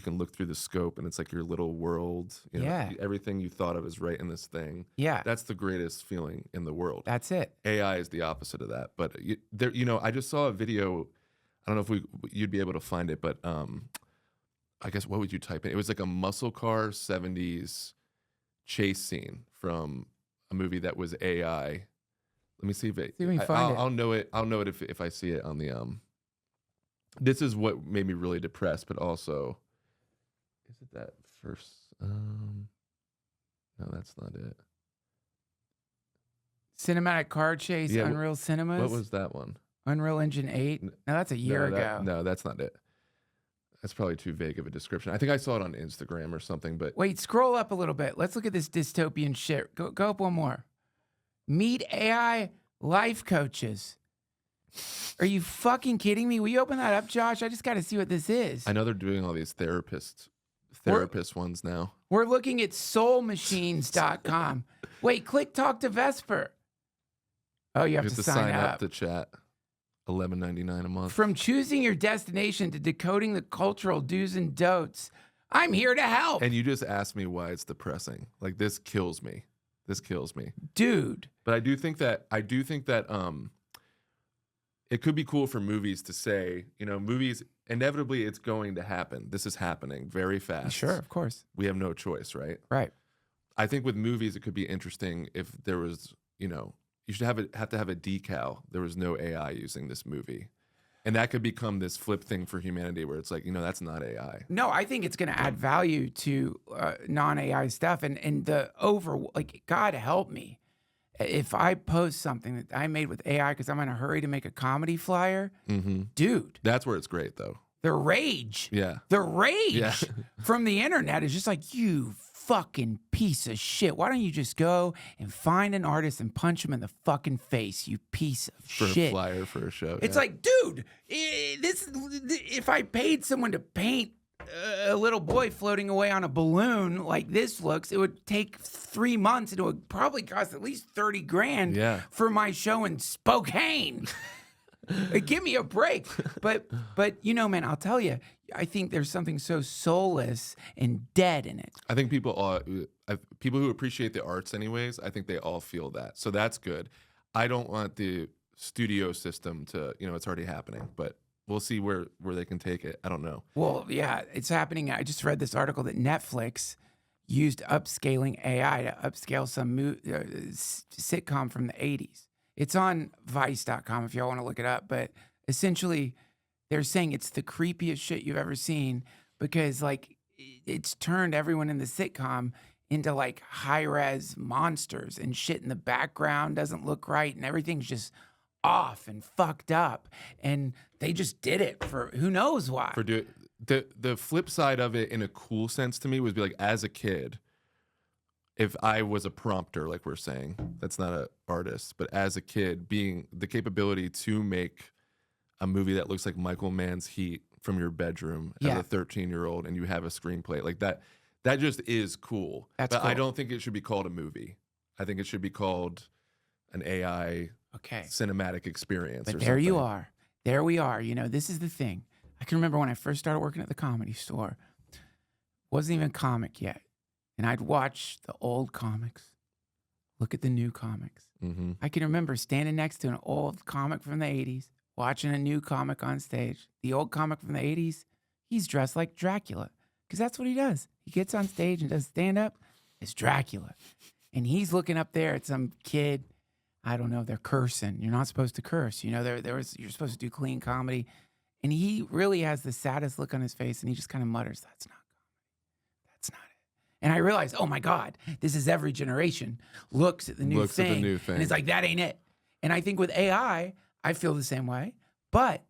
can look through the scope, and it's like your little world. Yeah. Everything you thought of is right in this thing. Yeah. That's the greatest feeling in the world. That's it. AI is the opposite of that. But I just saw a video. I don't know if you'd be able to find it, but I guess what would you type in? It was like a muscle car 70s chase scene from a movie that was AI. Let me see if it. See if we can find it. I'll know it. I'll know it if I see it on the. This is what made me really depressed, but also, is it that first? No, that's not it. Cinematic car chase, Yeah, Unreal Cinemas. What was that one? Unreal Engine 8? No, that's a year ago. No, that's not it. That's probably too vague of a description. I think I saw it on Instagram or something, but Wait, scroll up a little bit. Let's look at this dystopian shit. Go up one more. Meet AI life coaches. Are you fucking kidding me? Will you open that up, Josh? I just got to see what this is. I know they're doing all these therapist ones now. We're looking at soulmachines.com. Wait, click talk to Vesper. Oh, you have to sign up. to chat. $11.99 a month. From choosing your destination to decoding the cultural do's and don'ts, I'm here to help. And you just asked me why it's depressing. Like, this kills me. Dude. But I do think that it could be cool for movies to say, movies, inevitably it's going to happen. This is happening very fast. Sure, of course. We have no choice, right? Right. I think with movies, it could be interesting if there was, you should have to have a decal. There was no AI using this movie. And that could become this flip thing for humanity where it's like, that's not AI. No, I think it's going to add value to non-AI stuff. And God help me. If I post something that I made with AI because I'm in a hurry to make a comedy flyer, dude. That's where it's great, though. the rage. Yeah. The rage Yeah. from the internet is just like, you fucking piece of shit. Why don't you just go and find an artist and punch him in the fucking face, you piece of For shit. a flyer for a show. It's yeah. like, dude, if I paid someone to paint a little boy floating away on a balloon like this looks, it would take 3 months and it would probably cost at least 30 grand Yeah. for my show in Spokane. Give me a break. But you know, man, I'll tell you, I think there's something so soulless and dead in it. I think people who appreciate the arts anyways, I think they all feel that. So that's good. I don't want the studio system to, it's already happening, but we'll see where they can take it. I don't know. Well, yeah, it's happening. I just read this article that Netflix used upscaling AI to upscale some sitcom from the 80s. It's on Vice.com if y'all want to look it up. But essentially, they're saying it's the creepiest shit you've ever seen because, like, it's turned everyone in the sitcom into, like, high-res monsters and shit in the background doesn't look right and everything's just off and fucked up. And they just did it for who knows why. The flip side of it in a cool sense to me was be like, as a kid, if I was a prompter, like we're saying, that's not an artist, but as a kid, being the capability to make a movie that looks like Michael Mann's Heat from your bedroom as a 13-year-old and you have a screenplay like that just is cool. But cool. I don't think it should be called a movie. I think it should be called an AI cinematic experience. But or there something. you are. There we are. You know, this is the thing. I can remember when I first started working at the Comedy Store, wasn't even a comic yet. And I'd watch the old comics, look at the new comics. Mm-hmm. I can remember standing next to an old comic from the 80s, watching a new comic on stage. The old comic from the 80s, he's dressed like Dracula because that's what he does. He gets on stage and does stand-up as Dracula. And he's looking up there at some kid. I don't know, they're cursing. You're not supposed to curse. You know, you're supposed to do clean comedy. And he really has the saddest look on his face and he just kind of mutters, that's not comedy. That's not it. And I realized, oh my God, this is every generation looks at the new thing. And it's like, that ain't it. And I think with AI, I feel the same way. But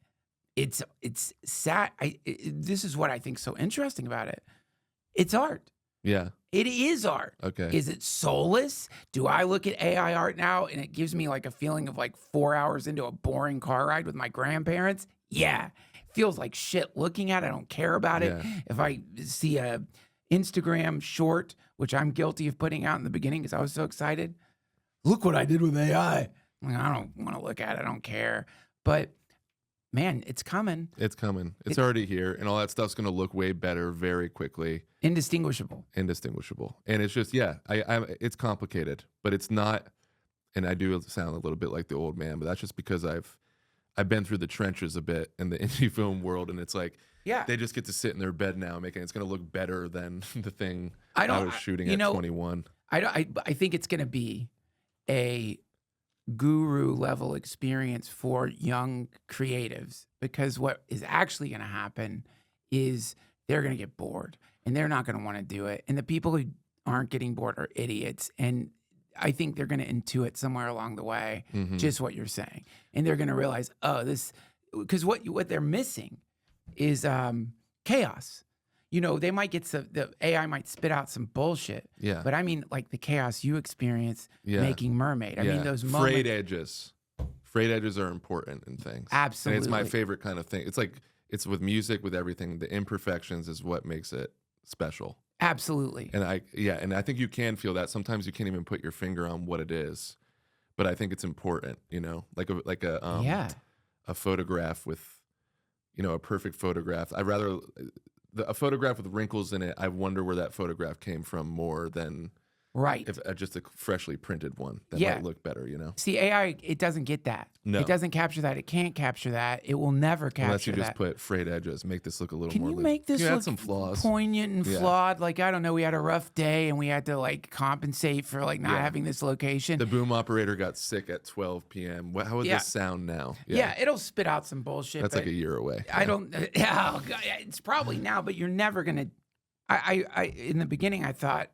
it's sad. This is what I think so interesting about it. It's art. Yeah. It is art. Okay. Is it soulless? Do I look at AI art now and it gives me like a feeling of like 4 hours into a boring car ride with my grandparents? Yeah. It feels like shit looking at it. I don't care about it. Yeah. If I see a Instagram short, which I'm guilty of putting out in the beginning because I was so excited. Look what I did with AI. I don't want to look at it. I don't care. But man, it's coming. It's coming. It's already here. And all that stuff's going to look way better very quickly. Indistinguishable. And it's just, it's complicated, but it's not. And I do sound a little bit like the old man, but that's just because I've been through the trenches a bit in the indie film world. And it's like, they just get to sit in their bed now making it's going to look better than the thing I was shooting at 21. I think it's going to be a guru level experience for young creatives because what is actually going to happen is they're going to get bored and they're not going to want to do it. And the people who aren't getting bored are idiots. And I think they're going to intuit somewhere along the way just what you're saying. And they're going to realize, because what they're missing is chaos. You know, they might get the AI might spit out some bullshit. Yeah. But I mean, like the chaos you experience making Mermaid. I mean, those moments. Frayed edges. Frayed edges are important in things. Absolutely. And it's my favorite kind of thing. It's like, it's with music, with everything. The imperfections is what makes it special. Absolutely. And I think you can feel that. Sometimes you can't even put your finger on what it is. But I think it's important, you know, like a photograph with, you know, a perfect photograph. I'd rather a photograph with wrinkles in it. I wonder where that photograph came from more than if just a freshly printed one that might look better, you know. See, AI, it doesn't get that. No, it doesn't capture that. It can't capture that. It will never capture that. Unless you just put frayed edges, make this look a little more. Can you make this look some flaws, poignant and flawed? Like, I don't know, we had a rough day and we had to like compensate for like not having this location. The boom operator got sick at 12 p.m. How would this sound now? Yeah, it'll spit out some bullshit. That's like a year away. I don't. Oh God, it's probably now, but you're never gonna. I in the beginning I thought,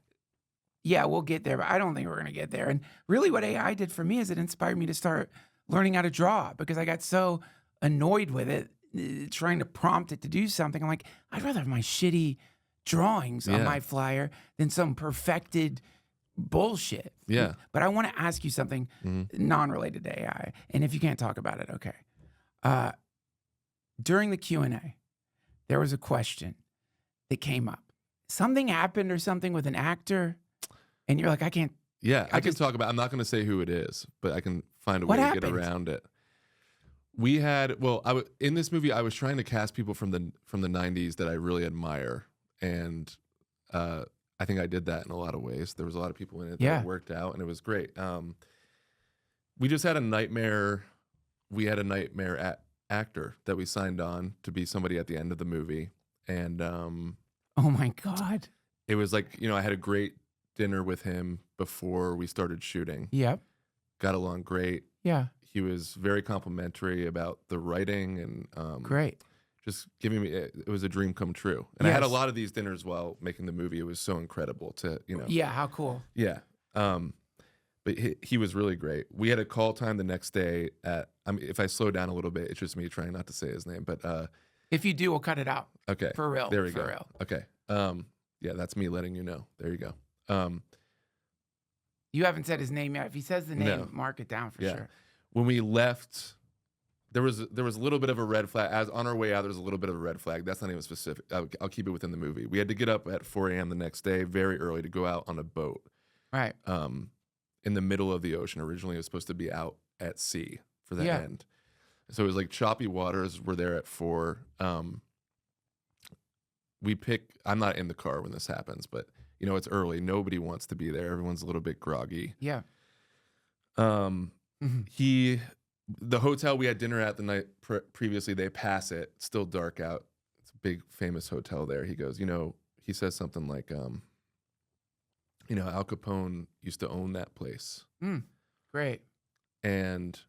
yeah, we'll get there, but I don't think we're gonna get there. And really, what AI did for me is it inspired me to start learning how to draw because I got so annoyed with it trying to prompt it to do something. I'm like, I'd rather have my shitty drawings on my flyer than some perfected bullshit. Yeah. But I want to ask you something non-related to AI, and if you can't talk about it, okay. During the Q&A, there was a question that came up. Something happened or something with an actor, and you're like, I can't. Yeah, I can talk about. I'm not going to say who it is, but I can find a way to get around it. We had in this movie, I was trying to cast people from the 90s that I really admire, and I think I did that in a lot of ways. There was a lot of people in it that worked out, and it was great. We just had a nightmare. We had a nightmare actor that we signed on to be somebody at the end of the movie, and oh my God, it was like, I had a great dinner with him before we started shooting. Yep. Got along great. Yeah. He was very complimentary about the writing and great. Just giving me, it was a dream come true. And I had a lot of these dinners while making the movie. It was so incredible to, Yeah, how cool. Yeah. But he was really great. We had a call time the next day at, if I slow down a little bit, it's just me trying not to say his name, but if you do, we'll cut it out. Okay. For real. There we for go. Real. Okay. Yeah, that's me letting you know. There you go. You haven't said his name yet. If he says the name, No. mark it down for sure. When we left, there was a little bit of a red flag. As on our way out, there was a little bit of a red flag. That's not even specific. I'll keep it within the movie. We had to get up at 4 a.m. the next day, very early, to go out on a boat. Right. In the middle of the ocean. Originally, it was supposed to be out at sea for the end. So it was like choppy waters. We're there at 4. I'm not in the car when this happens, but it's early. Nobody wants to be there. Everyone's a little bit groggy. Yeah. The hotel we had dinner at the night previously, they pass it. It's still dark out. It's a big famous hotel there. He goes, he says something like, Al Capone used to own that place. Great. And,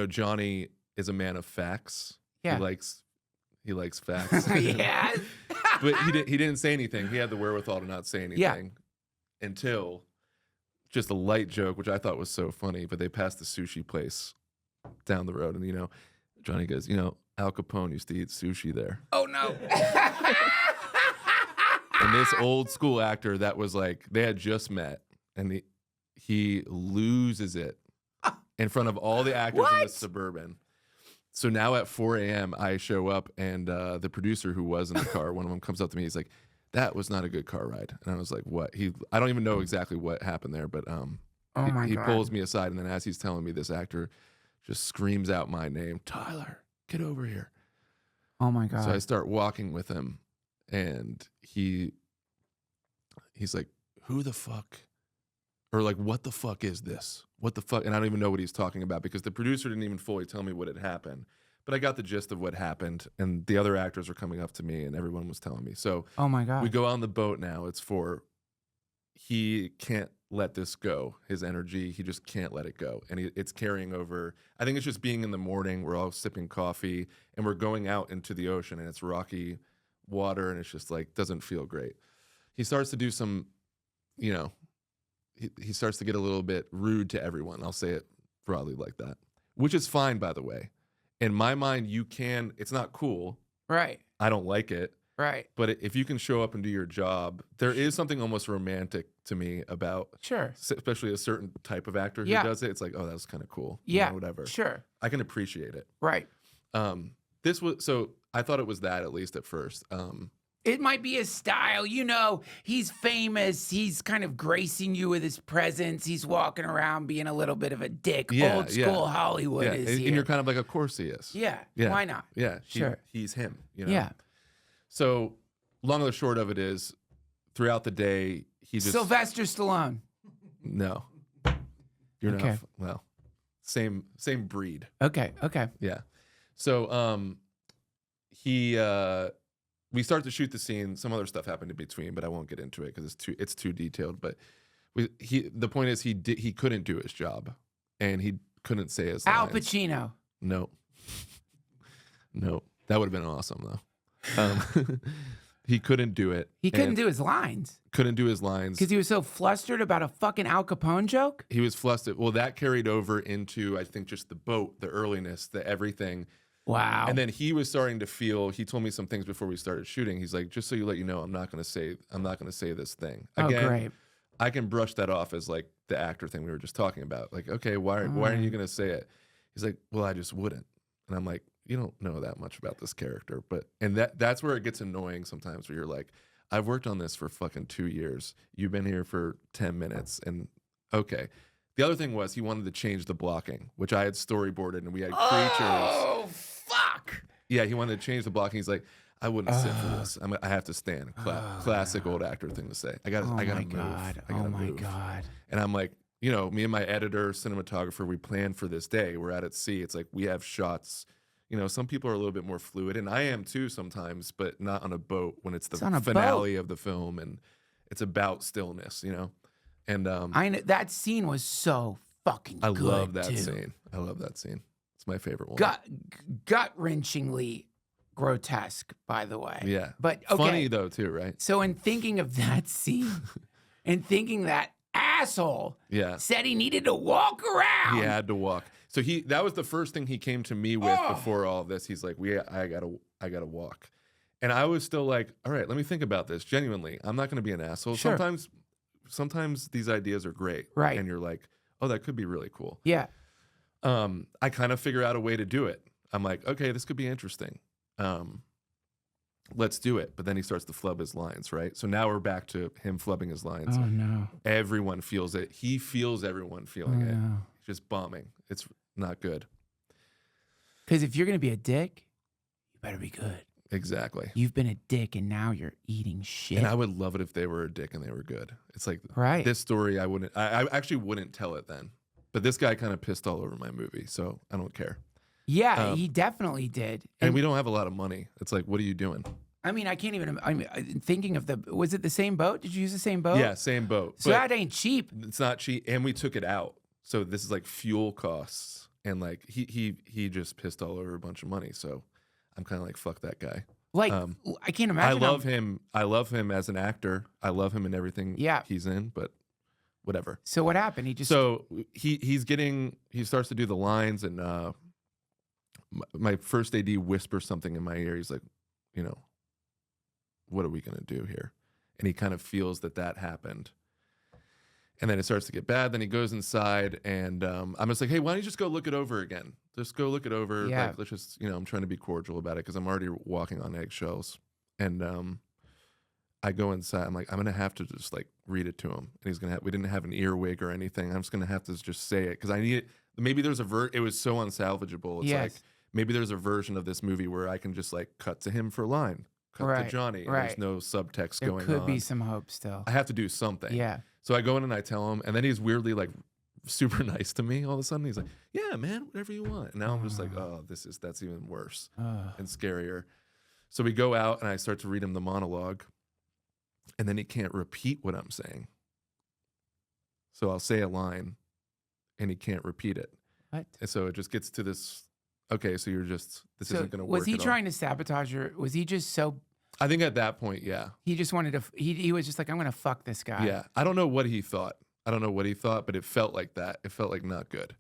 Johnny is a man of facts. Yeah. He likes facts. Yeah. But he didn't say anything. He had the wherewithal to not say anything until just a light joke, which I thought was so funny. But they passed the sushi place down the road, and Johnny goes, Al Capone used to eat sushi there. Oh no. And this old school actor that was like, they had just met, and he loses it in front of all the actors in the Suburban. So now at 4 a.m., I show up, and the producer who was in the car, one of them comes up to me. He's like, that was not a good car ride. And I was like, what? I don't even know exactly what happened there, but he pulls me aside, and then as he's telling me, this actor just screams out my name, Tyler, get over here. Oh my God. So I start walking with him, and he's like, who the fuck? Or like, what the fuck is this? What the fuck? And I don't even know what he's talking about, because the producer didn't even fully tell me what had happened. But I got the gist of what happened, and the other actors were coming up to me, and everyone was telling me. So oh my God. we go on the boat now. He can't let this go. His energy, he just can't let it go. And it's carrying over. I think it's just being in the morning. We're all sipping coffee, and we're going out into the ocean, and it's rocky water, and it's just like, doesn't feel great. He starts to do some, he starts to get a little bit rude to everyone. I'll say it broadly like that, which is fine, by the way. In my mind, it's not cool. Right. I don't like it. Right. But if you can show up and do your job, there is something almost romantic to me about, especially a certain type of actor who does it. It's like, oh, that was kind of cool. Yeah. Whatever. Sure. I can appreciate it. Right. So I thought it was that, at least at first. It might be his style. He's famous. He's kind of gracing you with his presence. He's walking around being a little bit of a dick. Old school Hollywood is and here. you're kind of like, of course he is. Yeah. Yeah. Why not? Yeah. Sure. He's him. Yeah. So long and the short of it is, throughout the day, he just... Sylvester Stallone. No. You're not... Well, same breed. Okay. Yeah. So we start to shoot the scene. Some other stuff happened in between, but I won't get into it because it's too detailed. But the point is, he couldn't do his job, and he couldn't say his lines. Al Pacino. No, that would have been awesome though. He couldn't do it. He couldn't do his lines. Couldn't do his lines because he was so flustered about a fucking Al Capone joke. He was flustered. Well, that carried over into, I think, just the boat, the earliness, the everything. Wow. And then he was starting to feel. He told me some things before we started shooting. He's like, just so you let you know, I'm not going to say this thing again. Oh, great. I can brush that off as like the actor thing we were just talking about. Like, okay, why aren't you going to say it? He's like, well, I just wouldn't. And I'm like, you don't know that much about this character, and that's where it gets annoying sometimes. Where you're like, I've worked on this for fucking 2 years. You've been here for 10 minutes, and okay. The other thing was he wanted to change the blocking, which I had storyboarded, and we had creatures. Oh, fuck. Yeah, he wanted to change the blocking. He's like, I wouldn't sit for this. I have to stand. Classic old actor thing to say. I got to move. God. I gotta Oh, my move. God. And I'm like, you know, me and my editor, cinematographer, we planned for this day. We're out at sea. It's like we have shots. You know, some people are a little bit more fluid, and I am too sometimes, but not on a boat when it's the finale of the film, and it's about stillness, you know? And I know that scene was so fucking good. I love that too. scene. I love that scene. It's my favorite one. Gut-wrenchingly grotesque, by the way. Yeah. But okay. Funny though too, right? So in thinking of that scene and thinking that asshole said he needed to walk around. He had to walk. So that was the first thing he came to me with before all of this. He's like, I gotta walk. And I was still like, all right, let me think about this. Genuinely, I'm not gonna be an asshole. Sure. Sometimes these ideas are great. Right. And you're like, oh, that could be really cool. Yeah. I kind of figure out a way to do it. I'm like, okay, this could be interesting. Let's do it. But then he starts to flub his lines, right? So now we're back to him flubbing his lines. Oh, no. Everyone feels it. He feels everyone feeling it. No. Just bombing. It's not good. Because if you're going to be a dick, you better be good. Exactly. You've been a dick and now you're eating shit. And I would love it if they were a dick and they were good. It's like this story, I actually wouldn't tell it then. But this guy kind of pissed all over my movie, so I don't care. Yeah, he definitely did. And we don't have a lot of money. It's like, what are you doing? I mean, I can't even. I mean, thinking of was it the same boat? Did you use the same boat? Yeah, same boat. So that ain't cheap. It's not cheap, and we took it out. So this is like fuel costs, and like he just pissed all over a bunch of money. So I'm kind of like, fuck that guy. Like I can't imagine. I love him. I love him as an actor. I love him in everything he's in. But whatever. So what happened? He just he starts to do the lines, and my first AD whispers something in my ear. He's like, you know, what are we gonna do here? And he kind of feels that happened. And then it starts to get bad. Then he goes inside, and I'm just like, hey, why don't you just go look it over again? Just go look it over. Yeah. Like, let's just, I'm trying to be cordial about it because I'm already walking on eggshells. And I go inside. I'm like, I'm gonna have to just like read it to him, and he's gonna have. We didn't have an earwig or anything. I'm just gonna have to just say it because I need it. Maybe there's it was so unsalvageable. It's like maybe there's a version of this movie where I can just like cut to him for a line, cut to Johnny. And there's no subtext going on. There could be some hope still. I have to do something. Yeah. So I go in and I tell him, and then he's weirdly like super nice to me all of a sudden. He's like, yeah, man, whatever you want. And now I'm just like, oh, that's even worse and scarier. So we go out and I start to read him the monologue, and then he can't repeat what I'm saying. So I'll say a line and he can't repeat it. What? And so it just gets to this, okay, so this isn't going to work. Was he trying to sabotage her? Was he just so... I think at that point, yeah. He just wanted to, he was just like, I'm going to fuck this guy. Yeah. I don't know what he thought. But it felt like that. It felt like not good.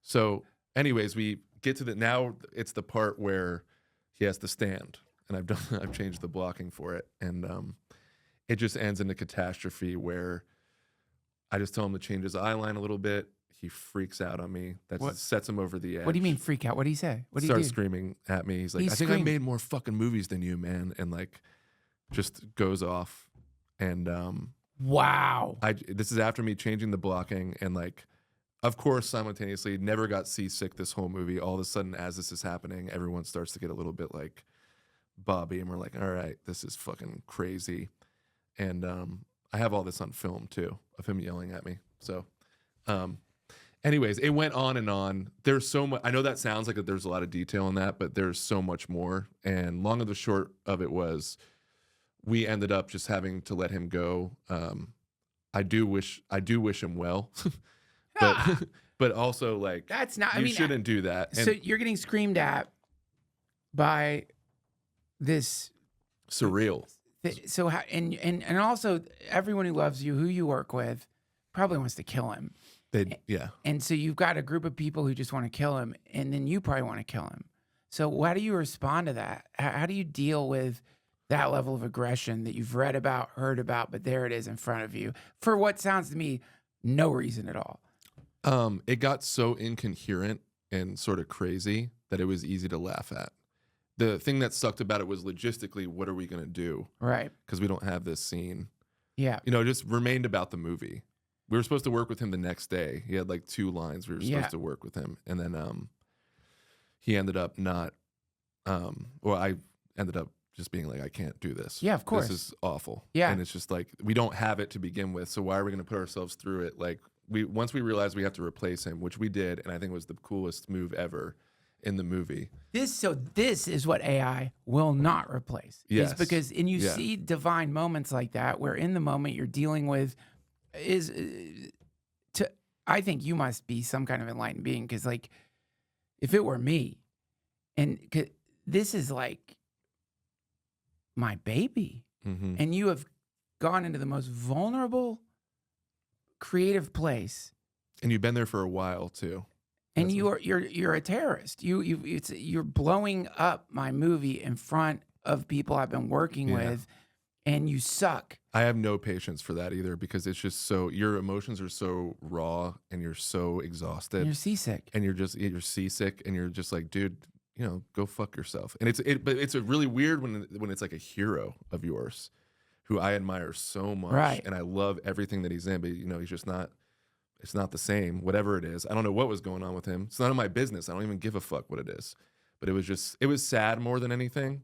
So anyways, we get to now it's the part where he has to stand, and I've changed the blocking for it. And it just ends in a catastrophe where I just tell him to change his eye line a little bit. He freaks out on me. That sets him over the edge. What do you mean freak out? What did he say? What did he Starts do? screaming at me. He's like, I think I made more fucking movies than you, man. And like, just goes off. And wow. This is after me changing the blocking, and like, of course, simultaneously, never got seasick this whole movie. All of a sudden, as this is happening, everyone starts to get a little bit like Bobby, and we're like, all right, this is fucking crazy. And I have all this on film too of him yelling at me. So anyways, it went on and on. There's so much. I know that sounds like there's a lot of detail in that, but there's so much more. And long of the short of it was, we ended up just having to let him go. I do wish him well, but also like, that's not. You shouldn't do that. So you're getting screamed at by this surreal. So and also everyone who loves you, who you work with, probably wants to kill him. Yeah. And so you've got a group of people who just want to kill him, and then you probably want to kill him. So how do you respond to that? How do you deal with that level of aggression that you've read about, heard about, but there it is in front of you for what sounds to me no reason at all? It got so incoherent and sort of crazy that it was easy to laugh at. The thing that sucked about it was logistically, what are we going to do? Right. Because we don't have this scene. Yeah. You know, it just remained about the movie. We were supposed to work with him the next day. He had like 2 lines. We were supposed to work with him. And then he ended up not, or I ended up just being like, I can't do this. Yeah, of course. This is awful. Yeah. And it's just like, we don't have it to begin with. So why are we going to put ourselves through it? Like, once we realized we have to replace him, which we did, and I think it was the coolest move ever in the movie. This is what AI will not replace. Yes. Is because, and you see divine moments like that where in the moment you're dealing with I think you must be some kind of enlightened being, because like if it were me, and this is like my baby, and you have gone into the most vulnerable, creative place, and you've been there for a while too. And you're a terrorist. You're blowing up my movie in front of people I've been working with, and you suck. I have no patience for that either, because it's just so, your emotions are so raw and you're so exhausted. And you're seasick. And you're seasick and you're just like, dude, you know, go fuck yourself. And but it's a really weird when it's like a hero of yours who I admire so much. Right. And I love everything that he's in, but you know, he's just not, it's not the same, whatever it is. I don't know what was going on with him. It's none of my business. I don't even give a fuck what it is. But it was sad more than anything.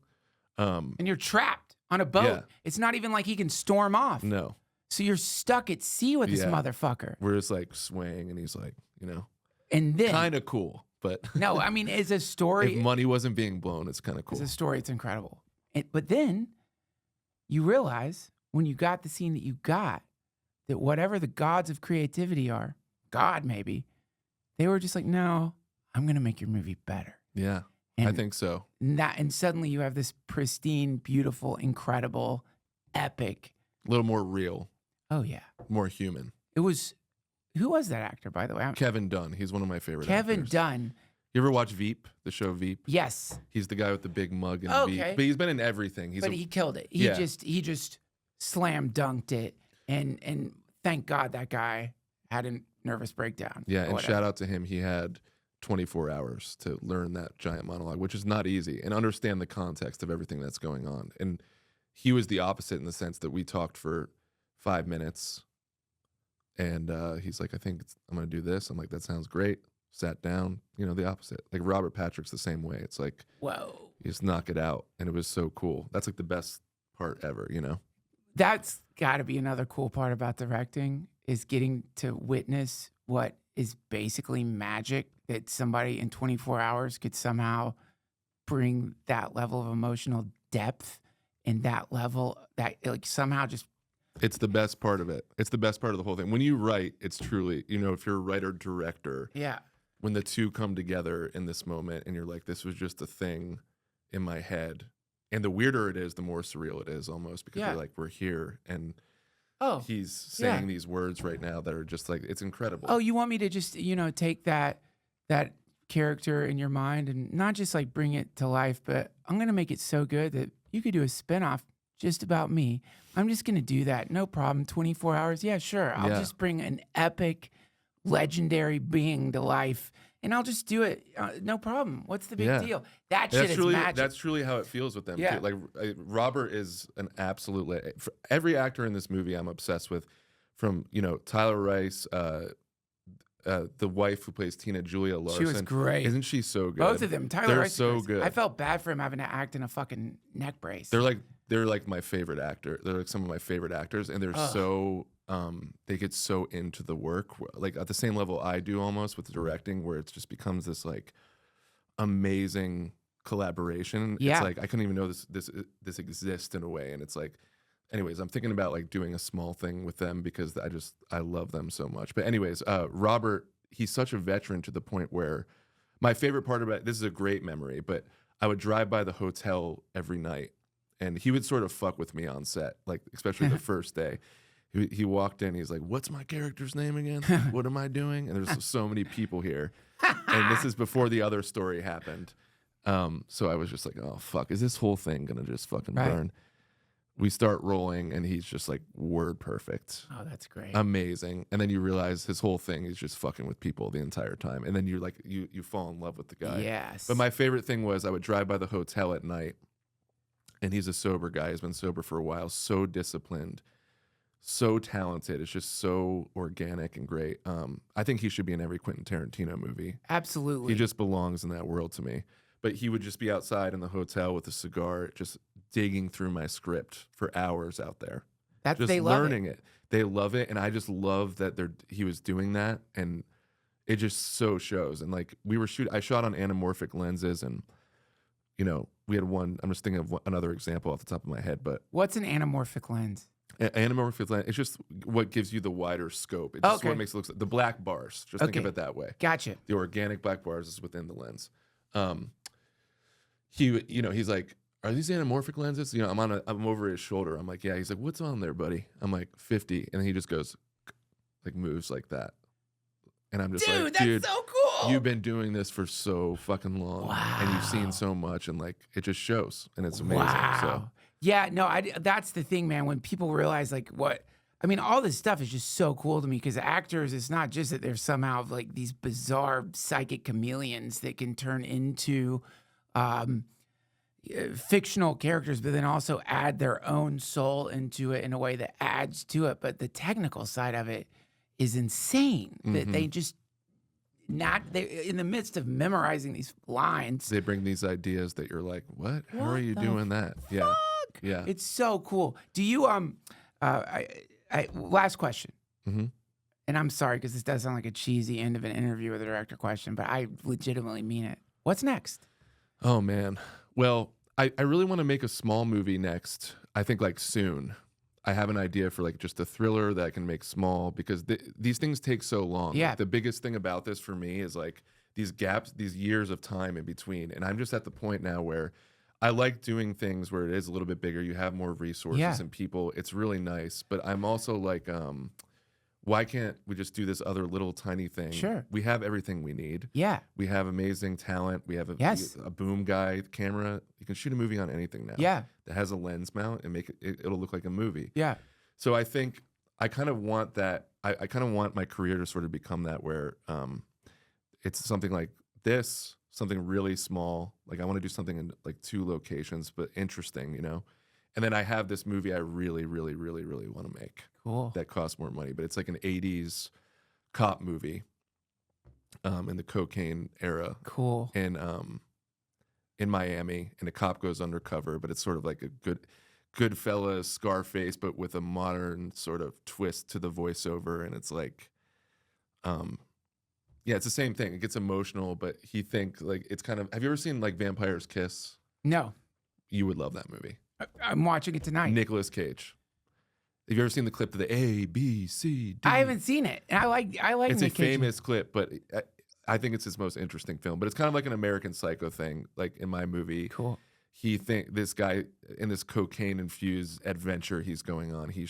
And you're trapped on a boat. Yeah. It's not even like he can storm off. No. So you're stuck at sea with this motherfucker. We're just like swaying and he's like, you know, and then kind of cool, but no, I mean, as a story, if money wasn't being blown, it's kind of cool. As a story, it's incredible. But then you realize when you got the scene that you got, that whatever the gods of creativity are, God maybe, they were just like, no, I'm going to make your movie better. Yeah, and I think so. And suddenly you have this pristine, beautiful, incredible, epic. A little more real. Oh, yeah. More human. It was, who was that actor, by the way? Kevin Dunn. He's one of my favorite Kevin actors. Dunn. You ever watch Veep, the show Veep? Yes. He's the guy with the big mug and Okay. Veep. But he's been in everything. But he killed it. He just slam dunked it. And thank God that guy had a nervous breakdown. Yeah, and shout out to him. He had 24 hours to learn that giant monologue, which is not easy, and understand the context of everything that's going on. And he was the opposite in the sense that we talked for 5 minutes, and he's like, I think I'm going to do this. I'm like, that sounds great. Sat down, you know, the opposite. Like Robert Patrick's the same way. It's like, whoa, you just knock it out. And it was so cool. That's like the best part ever, you know? That's got to be another cool part about directing, is getting to witness what is basically magic, that somebody in 24 hours could somehow bring that level of emotional depth and that level that like somehow just. It's the best part of it. It's the best part of the whole thing. When you write, it's truly, you know, if you're a writer director, when the two come together in this moment and you're like, this was just a thing in my head. And the weirder it is, the more surreal it is almost, because you're like, we're here and he's saying these words right now that are just like, it's incredible. Oh, you want me to just, you know, take that character in your mind and not just like bring it to life, but I'm going to make it so good that you could do a spinoff just about me. I'm just going to do that. No problem. 24 hours. Yeah, sure. I'll just bring an epic, legendary being to life, and I'll just do it. No problem. What's the big deal? That shit is magic. That's truly how it feels with them. Yeah. Too. Like Robert is an absolute. For every actor in this movie, I'm obsessed with. From, you know, Tyler Rice, the wife who plays Tina, Julia Larson. She was great. Isn't she so good? Both of them. Tyler Rice. So good. I felt bad for him having to act in a fucking neck brace. They're like my favorite actor. They're like some of my favorite actors, and they're so they get so into the work, like at the same level I do almost with the directing, where it just becomes this like amazing collaboration. Yeah. It's like I couldn't even know this exists in a way, and it's like, anyways, I'm thinking about like doing a small thing with them because I love them so much. But anyways, Robert, he's such a veteran to the point where my favorite part about this is a great memory, but I would drive by the hotel every night. And he would sort of fuck with me on set, like especially the first day. He walked in, he's like, what's my character's name again? What am I doing? And there's so many people here. And this is before the other story happened. So I was just like, oh fuck, is this whole thing gonna just fucking Right. burn? We start rolling, and he's just like word perfect. Oh, that's great. Amazing. And then you realize his whole thing is just fucking with people the entire time. And then you're like, you fall in love with the guy. Yes. But my favorite thing was I would drive by the hotel at night, and he's a sober guy. He's been sober for a while. So disciplined, so talented. It's just so organic and great. I think he should be in every Quentin Tarantino movie. Absolutely. He just belongs in that world to me. But he would just be outside in the hotel with a cigar, just digging through my script for hours out there. Just they love learning it. They love it, and I just love that he was doing that, and it just so shows. And like I shot on anamorphic lenses, and we had one. I'm just thinking of another example off the top of my head, but What's an anamorphic lens? anamorphic lens. It's just what gives you the wider scope. It's just Okay. what makes it look like the black bars. Just think of Okay. it that way. Gotcha. The organic black bars is within the lens. He's like, are these anamorphic lenses? I'm over his shoulder. I'm like, yeah. He's like, what's on there, buddy? I'm like, 50. And he just goes, like, moves like that. And I'm just like, dude, that's so cool. you've been doing this for so fucking long. And you've Wow. seen so much. And like, it just shows. And it's amazing. Wow. So Yeah, no, that's the thing, man. When people realize all this stuff is just so cool to me because actors, it's not just that they're somehow like these bizarre psychic chameleons that can turn into fictional characters, but then also add their own soul into it in a way that adds to it. But the technical side of it is insane that they just they in the midst of memorizing these lines. they bring these ideas that you're like, what? How are What you the doing that? Yeah. Yeah. It's so cool. Do you last question. Mhm. And I'm sorry because this does sound like a cheesy end of an interview with a director question, but I legitimately mean it. What's next? Oh man. Well, I really want to make a small movie next. I think like soon. I have an idea for like just a thriller that I can make small because these things take so long. Yeah. Like, the biggest thing about this for me is like these gaps, these years of time in between. And I'm just at the point now where I like doing things where it is a little bit bigger. You have more resources Yeah. and people. It's really nice. But I'm also like, why can't we just do this other little tiny thing? Sure. We have everything we need. Yeah. We have amazing talent. We have Yes. a boom guy camera. You can shoot a movie on anything now. Yeah. That has a lens mount and it'll look like a movie. Yeah. So I think I kind of want that. I kind of want my career to sort of become that where it's something like this, something really small. Like I want to do something in like 2 locations, but interesting, And then I have this movie I really, really, really, really want to make. Cool. That costs more money, but it's like an 80s cop movie in the cocaine era Cool. in Miami, and a cop goes undercover, but it's sort of like a Goodfellas, Scarface, but with a modern sort of twist to the voiceover, and it's like it's the same thing. It gets emotional, but he thinks like it's kind of. Have you ever seen like Vampires Kiss? No, You would love that movie. I'm watching it tonight. Nicolas Cage. Have you ever seen the clip of the A, B, C, D? I haven't seen it. And I like It's Nick a Cage. famous clip, but I think it's his most interesting film. But it's kind of like an American Psycho thing. Like in my movie, Cool. This guy in this cocaine infused adventure he's going on. He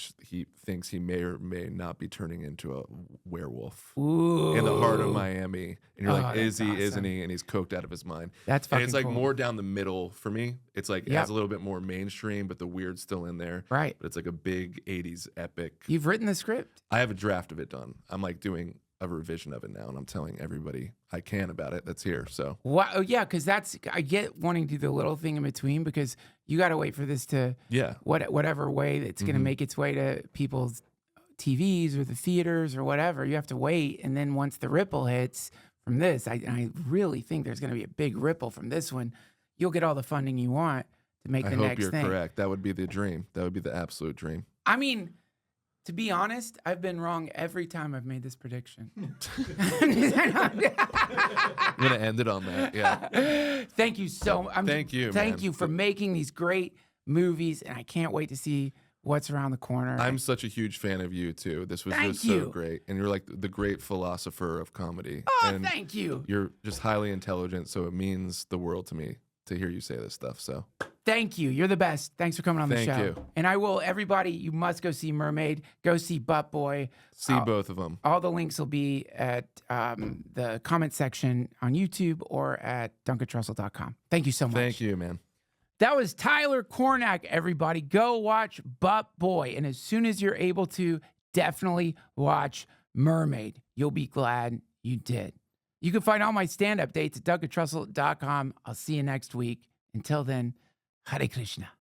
thinks he may or may not be turning into a werewolf Ooh. in the heart of Miami. And you're like, Oh, is that's he? Isn't awesome. he? And he's coked out of his mind. That's And fucking it's like cool. more down the middle for me. It's like it Yep. has a little bit more mainstream, but the weird's still in there. Right. But it's like a big 80s epic. You've written the script. I have a draft of it done. I'm like doing a revision of it now, and I'm telling everybody I can about it that's here. So Wow. Oh, yeah, because I get wanting to do the little thing in between because you got to wait for this to yeah, whatever way it's going to make its way to people's TVs or the theaters or whatever. You have to wait, and then once the ripple hits from this, I really think there's going to be a big ripple from this one. You'll get all the funding you want to make I the hope next you're thing. correct. That would be the dream. That would be the absolute dream. I mean, to be honest, I've been wrong every time I've made this prediction. I'm gonna end it on that. Yeah. Thank you so much. Thank you, Thank man. you for making these great movies, and I can't wait to see what's around the corner. I'm such a huge fan of you too. This was Thank just you. so great, and you're like the great philosopher of comedy. Oh, and thank you. You're just highly intelligent, so it means the world to me to hear you say this stuff. So Thank you. You're the best. Thanks for coming on the Thank show. you. And I will, everybody, you must go see Mermaid. Go see Butt Boy. See both of them. All the links will be at the comment section on YouTube or at duncantrussell.com. Thank you so much. Thank you, man. That was Tyler Cornack, everybody. Go watch Butt Boy. And as soon as you're able to, definitely watch Mermaid. You'll be glad you did. You can find all my stand-up dates at duncantrussell.com. I'll see you next week. Until then, Hare Krishna.